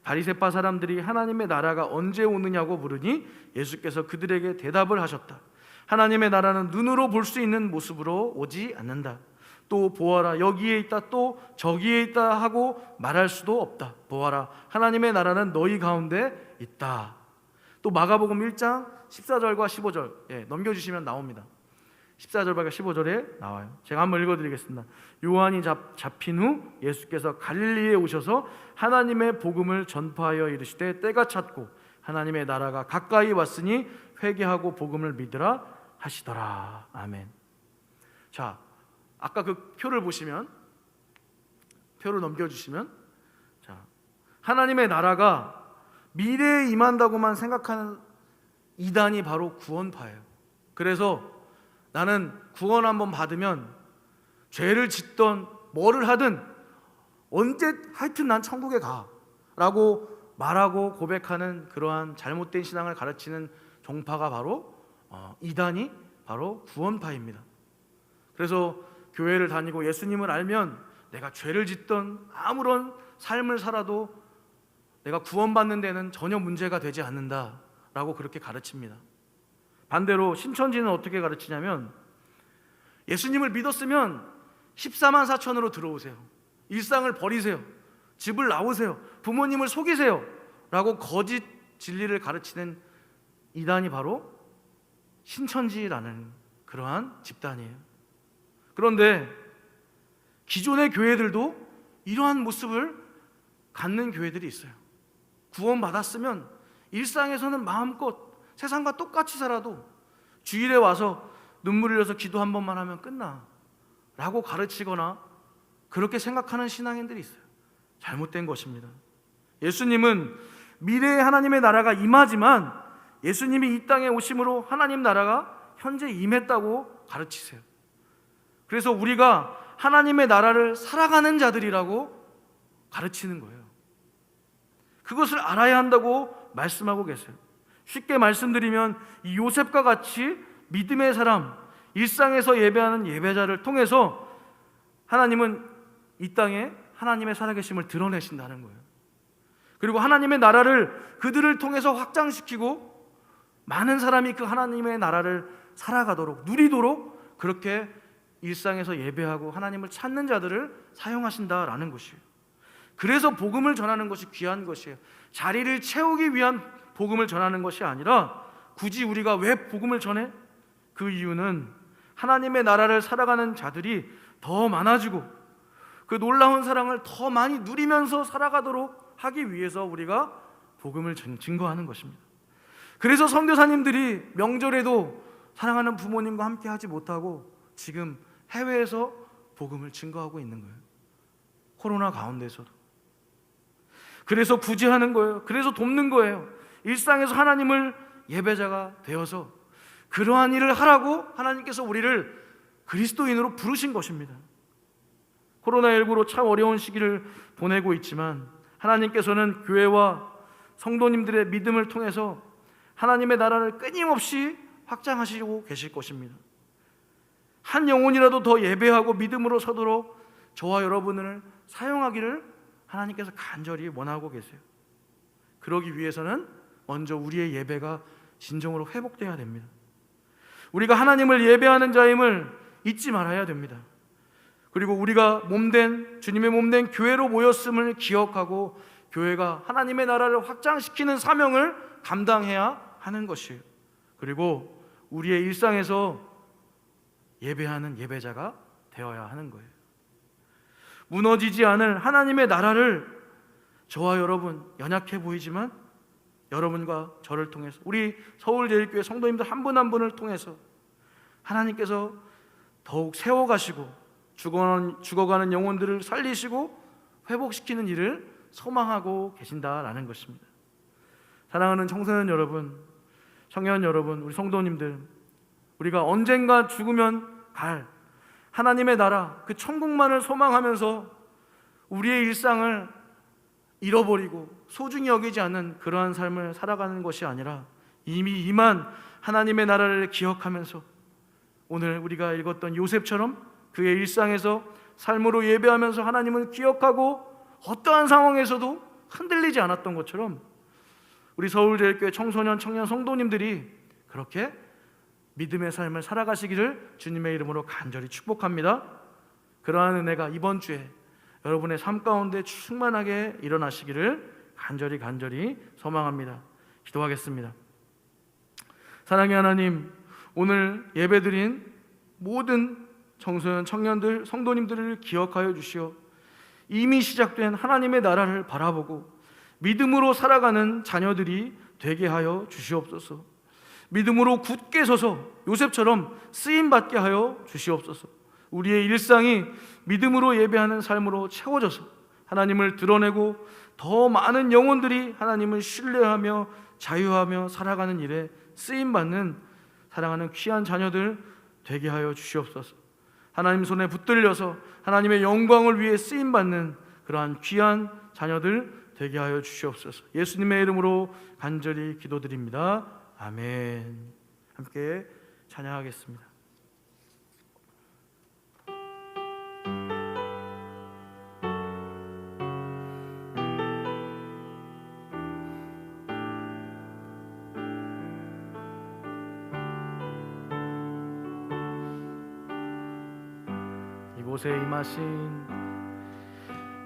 바리새파 사람들이 하나님의 나라가 언제 오느냐고 물으니 예수께서 그들에게 대답을 하셨다. 하나님의 나라는 눈으로 볼 수 있는 모습으로 오지 않는다. 또 보아라 여기에 있다 또 저기에 있다 하고 말할 수도 없다. 보아라 하나님의 나라는 너희 가운데 있다. 또 마가복음 1장 14절과 15절 넘겨주시면 나옵니다. 14절과 15절에 나와요. 제가 한번 읽어드리겠습니다. 요한이 잡힌 후 예수께서 갈릴리에 오셔서 하나님의 복음을 전파하여 이르시되 때가 찼고 하나님의 나라가 가까이 왔으니 회개하고 복음을 믿으라 하시더라. 아멘. 자, 아까 그 표를 보시면 표를 넘겨주시면 자, 하나님의 나라가 미래에 임한다고만 생각하는 이단이 바로 구원파예요. 그래서 나는 구원 한번 받으면 죄를 짓던 뭐를 하든 언제 하여튼 난 천국에 가라고 말하고 고백하는 그러한 잘못된 신앙을 가르치는 종파가 바로 이단이 바로 구원파입니다. 그래서 교회를 다니고 예수님을 알면 내가 죄를 짓던 아무런 삶을 살아도 내가 구원받는 데는 전혀 문제가 되지 않는다라고 그렇게 가르칩니다. 반대로 신천지는 어떻게 가르치냐면 예수님을 믿었으면 14만 4천으로 들어오세요. 일상을 버리세요. 집을 나오세요. 부모님을 속이세요. 라고 거짓 진리를 가르치는 이단이 바로 신천지라는 그러한 집단이에요. 그런데 기존의 교회들도 이러한 모습을 갖는 교회들이 있어요. 구원받았으면 일상에서는 마음껏 세상과 똑같이 살아도 주일에 와서 눈물 흘려서 기도 한 번만 하면 끝나 라고 가르치거나 그렇게 생각하는 신앙인들이 있어요. 잘못된 것입니다. 예수님은 미래에 하나님의 나라가 임하지만 예수님이 이 땅에 오심으로 하나님 나라가 현재 임했다고 가르치세요. 그래서 우리가 하나님의 나라를 살아가는 자들이라고 가르치는 거예요. 그것을 알아야 한다고 말씀하고 계세요. 쉽게 말씀드리면 이 요셉과 같이 믿음의 사람, 일상에서 예배하는 예배자를 통해서 하나님은 이 땅에 하나님의 살아계심을 드러내신다는 거예요. 그리고 하나님의 나라를 그들을 통해서 확장시키고 많은 사람이 그 하나님의 나라를 살아가도록 누리도록 그렇게 일상에서 예배하고 하나님을 찾는 자들을 사용하신다라는 것이에요. 그래서 복음을 전하는 것이 귀한 것이에요. 자리를 채우기 위한 복음을 전하는 것이 아니라 굳이 우리가 왜 복음을 전해? 그 이유는 하나님의 나라를 살아가는 자들이 더 많아지고 그 놀라운 사랑을 더 많이 누리면서 살아가도록 하기 위해서 우리가 복음을 증거하는 것입니다. 그래서 선교사님들이 명절에도 사랑하는 부모님과 함께 하지 못하고 지금 해외에서 복음을 증거하고 있는 거예요. 코로나 가운데서도. 그래서 구제하는 거예요. 그래서 돕는 거예요. 일상에서 하나님을 예배자가 되어서 그러한 일을 하라고 하나님께서 우리를 그리스도인으로 부르신 것입니다. 코로나19로 참 어려운 시기를 보내고 있지만 하나님께서는 교회와 성도님들의 믿음을 통해서 하나님의 나라를 끊임없이 확장하시고 계실 것입니다. 한 영혼이라도 더 예배하고 믿음으로 서도록 저와 여러분을 사용하기를 하나님께서 간절히 원하고 계세요. 그러기 위해서는 먼저 우리의 예배가 진정으로 회복되어야 됩니다. 우리가 하나님을 예배하는 자임을 잊지 말아야 됩니다. 그리고 우리가 주님의 몸된 교회로 모였음을 기억하고 교회가 하나님의 나라를 확장시키는 사명을 감당해야 하는 것이에요. 그리고 우리의 일상에서 예배하는 예배자가 되어야 하는 거예요. 무너지지 않을 하나님의 나라를 저와 여러분, 연약해 보이지만 여러분과 저를 통해서, 우리 서울제일교회 성도님들 한 분 한 분을 통해서 하나님께서 더욱 세워가시고 죽어가는 영혼들을 살리시고 회복시키는 일을 소망하고 계신다라는 것입니다. 사랑하는 청소년 여러분, 청년 여러분, 우리 성도님들, 우리가 언젠가 죽으면 갈 하나님의 나라, 그 천국만을 소망하면서 우리의 일상을 잃어버리고 소중히 여기지 않는 그러한 삶을 살아가는 것이 아니라 이미 임한 하나님의 나라를 기억하면서 오늘 우리가 읽었던 요셉처럼 그의 일상에서 삶으로 예배하면서 하나님을 기억하고 어떠한 상황에서도 흔들리지 않았던 것처럼 우리 서울제일교회 청소년, 청년 성도님들이 그렇게 믿음의 삶을 살아가시기를 주님의 이름으로 간절히 축복합니다. 그러한 은혜가 이번 주에 여러분의 삶 가운데 충만하게 일어나시기를 간절히 소망합니다. 기도하겠습니다. 사랑의 하나님, 오늘 예배드린 모든 청소년, 청년들, 성도님들을 기억하여 주시어 이미 시작된 하나님의 나라를 바라보고 믿음으로 살아가는 자녀들이 되게 하여 주시옵소서. 믿음으로 굳게 서서 요셉처럼 쓰임받게 하여 주시옵소서. 우리의 일상이 믿음으로 예배하는 삶으로 채워져서 하나님을 드러내고 더 많은 영혼들이 하나님을 신뢰하며 자유하며 살아가는 일에 쓰임받는 사랑하는 귀한 자녀들 되게 하여 주시옵소서. 하나님 손에 붙들려서 하나님의 영광을 위해 쓰임받는 그러한 귀한 자녀들 되게 하여 주시옵소서. 예수님의 이름으로 간절히 기도드립니다. 아멘. 함께 찬양하겠습니다.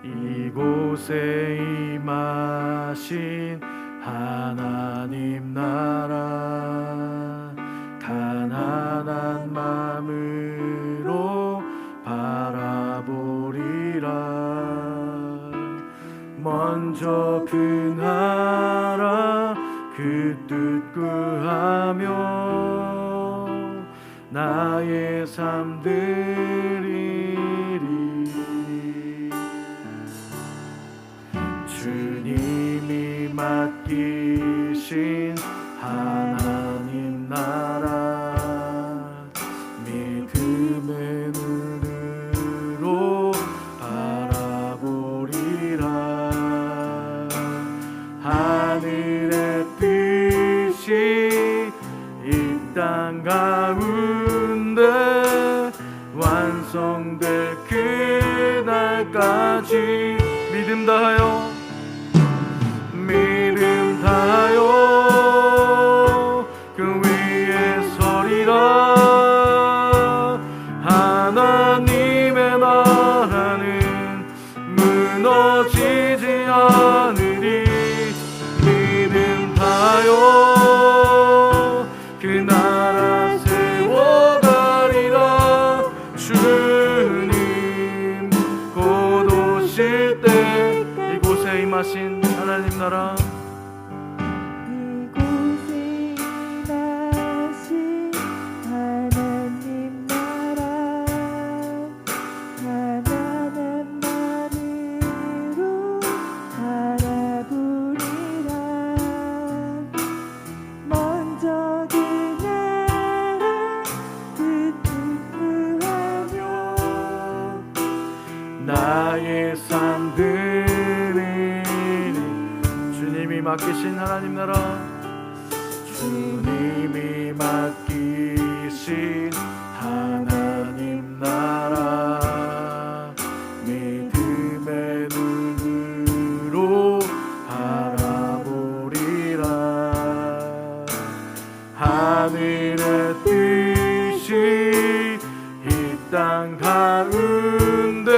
이곳에 임하신 하나님 나라, 가난한 마음으로 바라보리라. 먼저 그 나라 그 뜻 구하며 나의 삶 드리리. 주님이 맡기신 하나님 나라, 믿음의 눈으로 바라보리라. 하늘의 뜻이 이 땅 가운데 완성될 그날까지 믿음 다하여 그 위에 서리라. 하나님의 나라는 무너지지 않으리. 믿음 다하여 그 나라 세워가리라. 주님 곧 오실 때 이곳에 임하신 하나님 나라, 이곳에 임하신 하나님 나라, 가난한 마음으로 맡기신 하나님 나라, 주님이 맡기신 하나님 나라, 믿음의 눈으로 바라보리라. 하늘의 뜻이 이 땅 가운데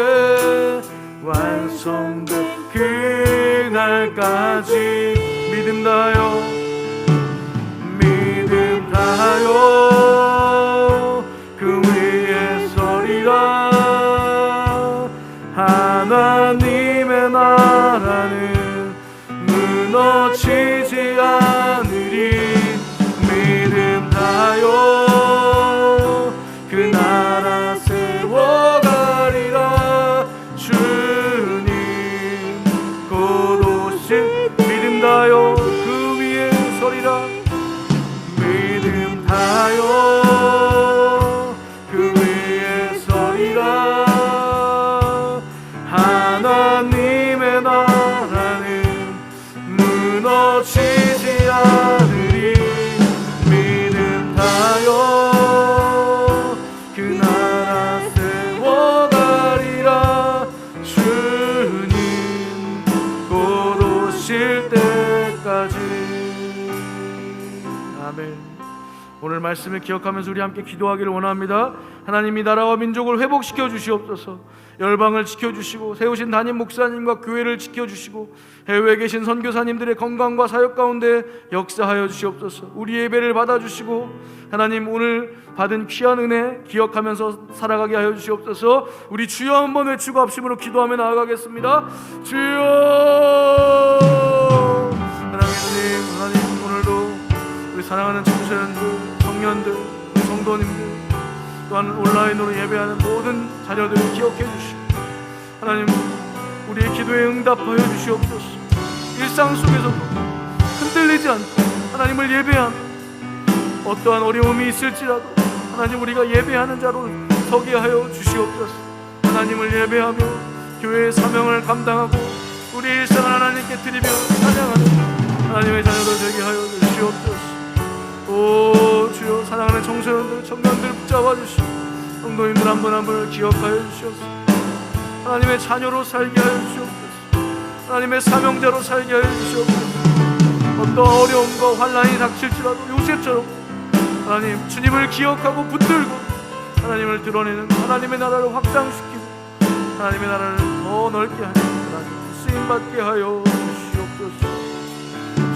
완성된 그날까지 믿음 다하여 그 위에 서리라. 하나님의 나라는 무너지지 않으리. 믿음 다하여 그 나라 세워가리라. 주님 곧 오실. 믿음 다하여 그 위에 서리라. 믿음 다하여 그 위에 서리라. 하나님의 나라는 무너지지 않으리. 믿음 다하여 그 나라 세워가리라. 주님 곧 오실 때까지. 아멘. 오늘 말씀을 기억하면서 우리 함께 기도하기를 원합니다. 하나님이 나라와 민족을 회복시켜 주시옵소서. 열방을 지켜주시고 세우신 담임 목사님과 교회를 지켜주시고 해외에 계신 선교사님들의 건강과 사역 가운데 역사하여 주시옵소서. 우리 예배를 받아주시고 하나님 오늘 받은 귀한 은혜 기억하면서 살아가게 하여 주시옵소서. 우리 주여 한번 외치고 합심으로 기도하며 나아가겠습니다. 주여. 하나님 오늘도 우리 사랑하는 청소년들, 청년들, 성도님들 또한 온라인으로 예배하는 모든 자녀들을 기억해 주시고 하나님 우리의 기도에 응답하여 주시옵소서. 일상 속에서도 흔들리지 않고 하나님을 예배하며 어떠한 어려움이 있을지라도 하나님 우리가 예배하는 자로 서게 하여 주시옵소서. 하나님을 예배하며 교회의 사명을 감당하고 우리 일상을 하나님께 드리며 찬양하는 하나님의 자녀들 되게 하여 주시옵소서. 오 주여, 사랑하는 청소년들, 청년들 붙잡아 주시고 성도님들 한 분 한 분을 기억하여 주시옵소서. 하나님의 자녀로 살게 하여 주시옵소서. 하나님의 사명자로 살게 하여 주시옵소서. 어떤 어려움과 환난이 닥칠지라도 요셉처럼 하나님 주님을 기억하고 붙들고 하나님을 드러내는 하나님의 나라를 확장시키고 하나님의 나라를 더 넓게 하는 하나님 쓰임받게 하여 주시옵소서.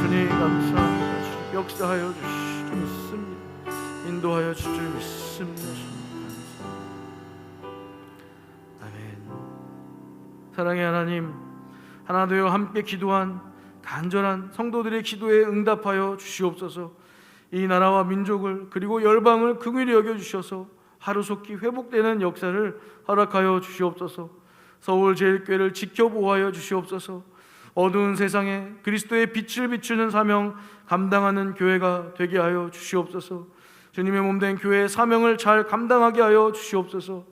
주님 감사합니다. 주님 역사하여 주시옵소서. 믿습니다. 인도하여 주실 줄 믿습니다. 아멘. 사랑의 하나님, 하나 되어 함께 기도한 간절한 성도들의 기도에 응답하여 주시옵소서. 이 나라와 민족을 그리고 열방을 긍휼히 여겨 주셔서 하루속히 회복되는 역사를 허락하여 주시옵소서. 서울제일교회를 지켜보호하여 주시옵소서. 어두운 세상에 그리스도의 빛을 비추는 사명 감당하는 교회가 되게 하여 주시옵소서. 주님의 몸된 교회의 사명을 잘 감당하게 하여 주시옵소서.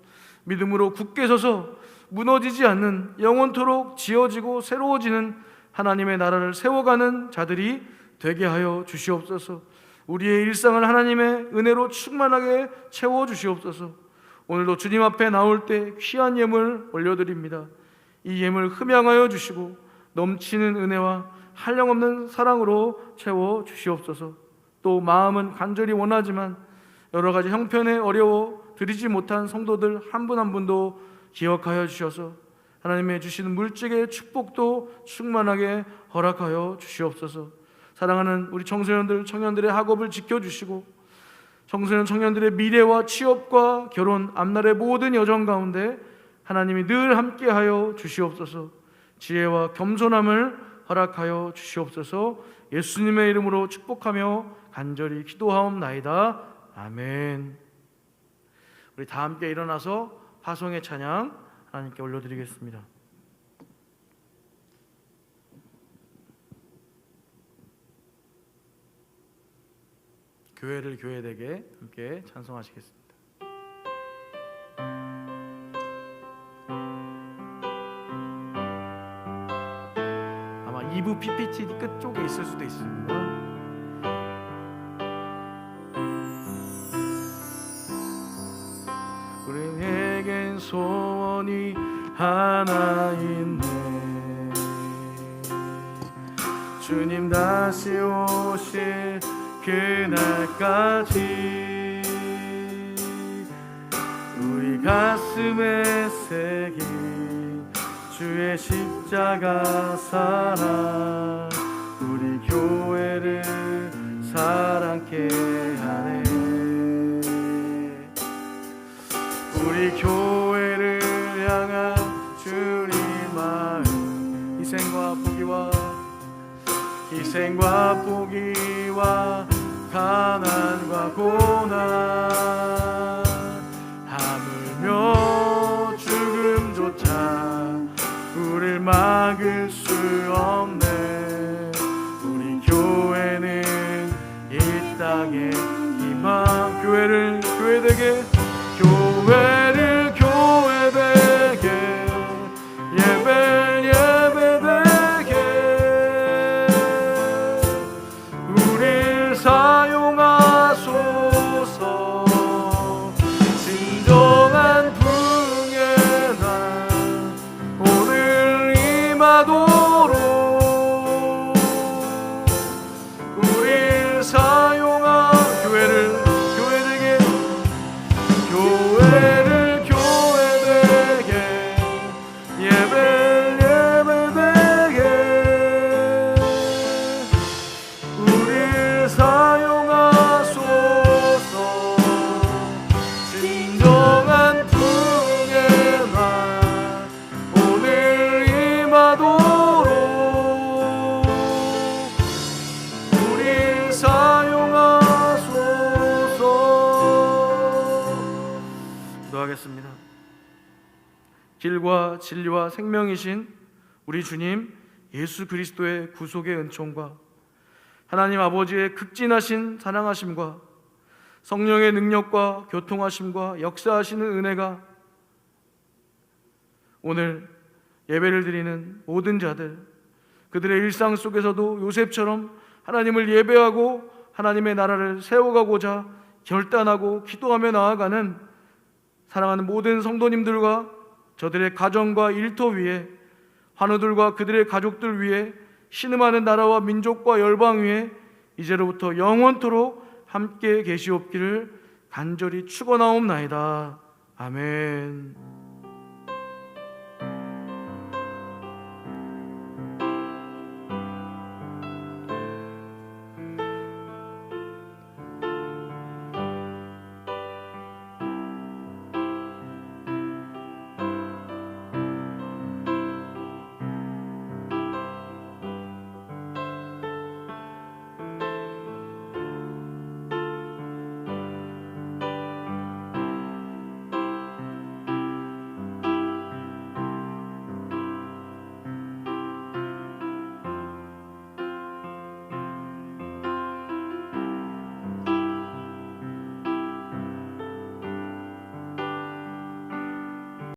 믿음으로 굳게 서서 무너지지 않는 영원토록 지어지고 새로워지는 하나님의 나라를 세워가는 자들이 되게 하여 주시옵소서. 우리의 일상을 하나님의 은혜로 충만하게 채워주시옵소서. 오늘도 주님 앞에 나올 때 귀한 예물 올려드립니다. 이 예물 흠양하여 주시고 넘치는 은혜와 한량없는 사랑으로 채워주시옵소서. 또 마음은 간절히 원하지만 여러 가지 형편에 어려워 드리지 못한 성도들 한 분 한 분도 기억하여 주셔서 하나님의 주시는 물질의 축복도 충만하게 허락하여 주시옵소서. 사랑하는 우리 청소년들, 청년들의 학업을 지켜주시고 청소년, 청년들의 미래와 취업과 결혼, 앞날의 모든 여정 가운데 하나님이 늘 함께하여 주시옵소서. 지혜와 겸손함을 허락하여 주시옵소서. 예수님의 이름으로 축복하며 간절히 기도하옵나이다. 아멘. 우리 다 함께 일어나서 화성의 찬양 하나님께 올려드리겠습니다. 교회를 교회되게 함께 찬송하시겠습니다. 아마 2부 PPT 끝쪽에 있을 수도 있습니다. 우리에겐 소원이 하나 있네. 주님 다시 오실 그날까지 우리 가슴에 새긴 주의 십자가 사랑 우리 교회를 사랑케 하네. 우리 교회를 향한 주님 마음 희생과 포기와 가난과 고난 하물며 죽음조차 우릴 막을 수 없네. 우리 교회는 이 땅의 희망 교회되게 예배되게 우릴 사용하소서. 진정한 부흥의 날 오늘 임하도록 우릴 사용한 교회되게 예배되게 우릴 사용하소서. 진정한 부흥의 날 오늘 임하도록 우릴 사용하소서. 기도하겠습니다. 길과 진리와 생명이신 우리 주님 예수 그리스도의 구속의 은총과 하나님 아버지의 극진하신 사랑하심과 성령의 능력과 교통하심과 역사하시는 은혜가 오늘 예배를 드리는 모든 자들 그들의 일상 속에서도 요셉처럼 하나님을 예배하고 하나님의 나라를 세워가고자 결단하고 기도하며 나아가는 사랑하는 모든 성도님들과 저들의 가정과 일터 위에 환우들과 그들의 가족들 위에 신음하는 나라와 민족과 열방 위에 이제로부터 영원토록 함께 계시옵기를 간절히 축원하옵나이다. 아멘.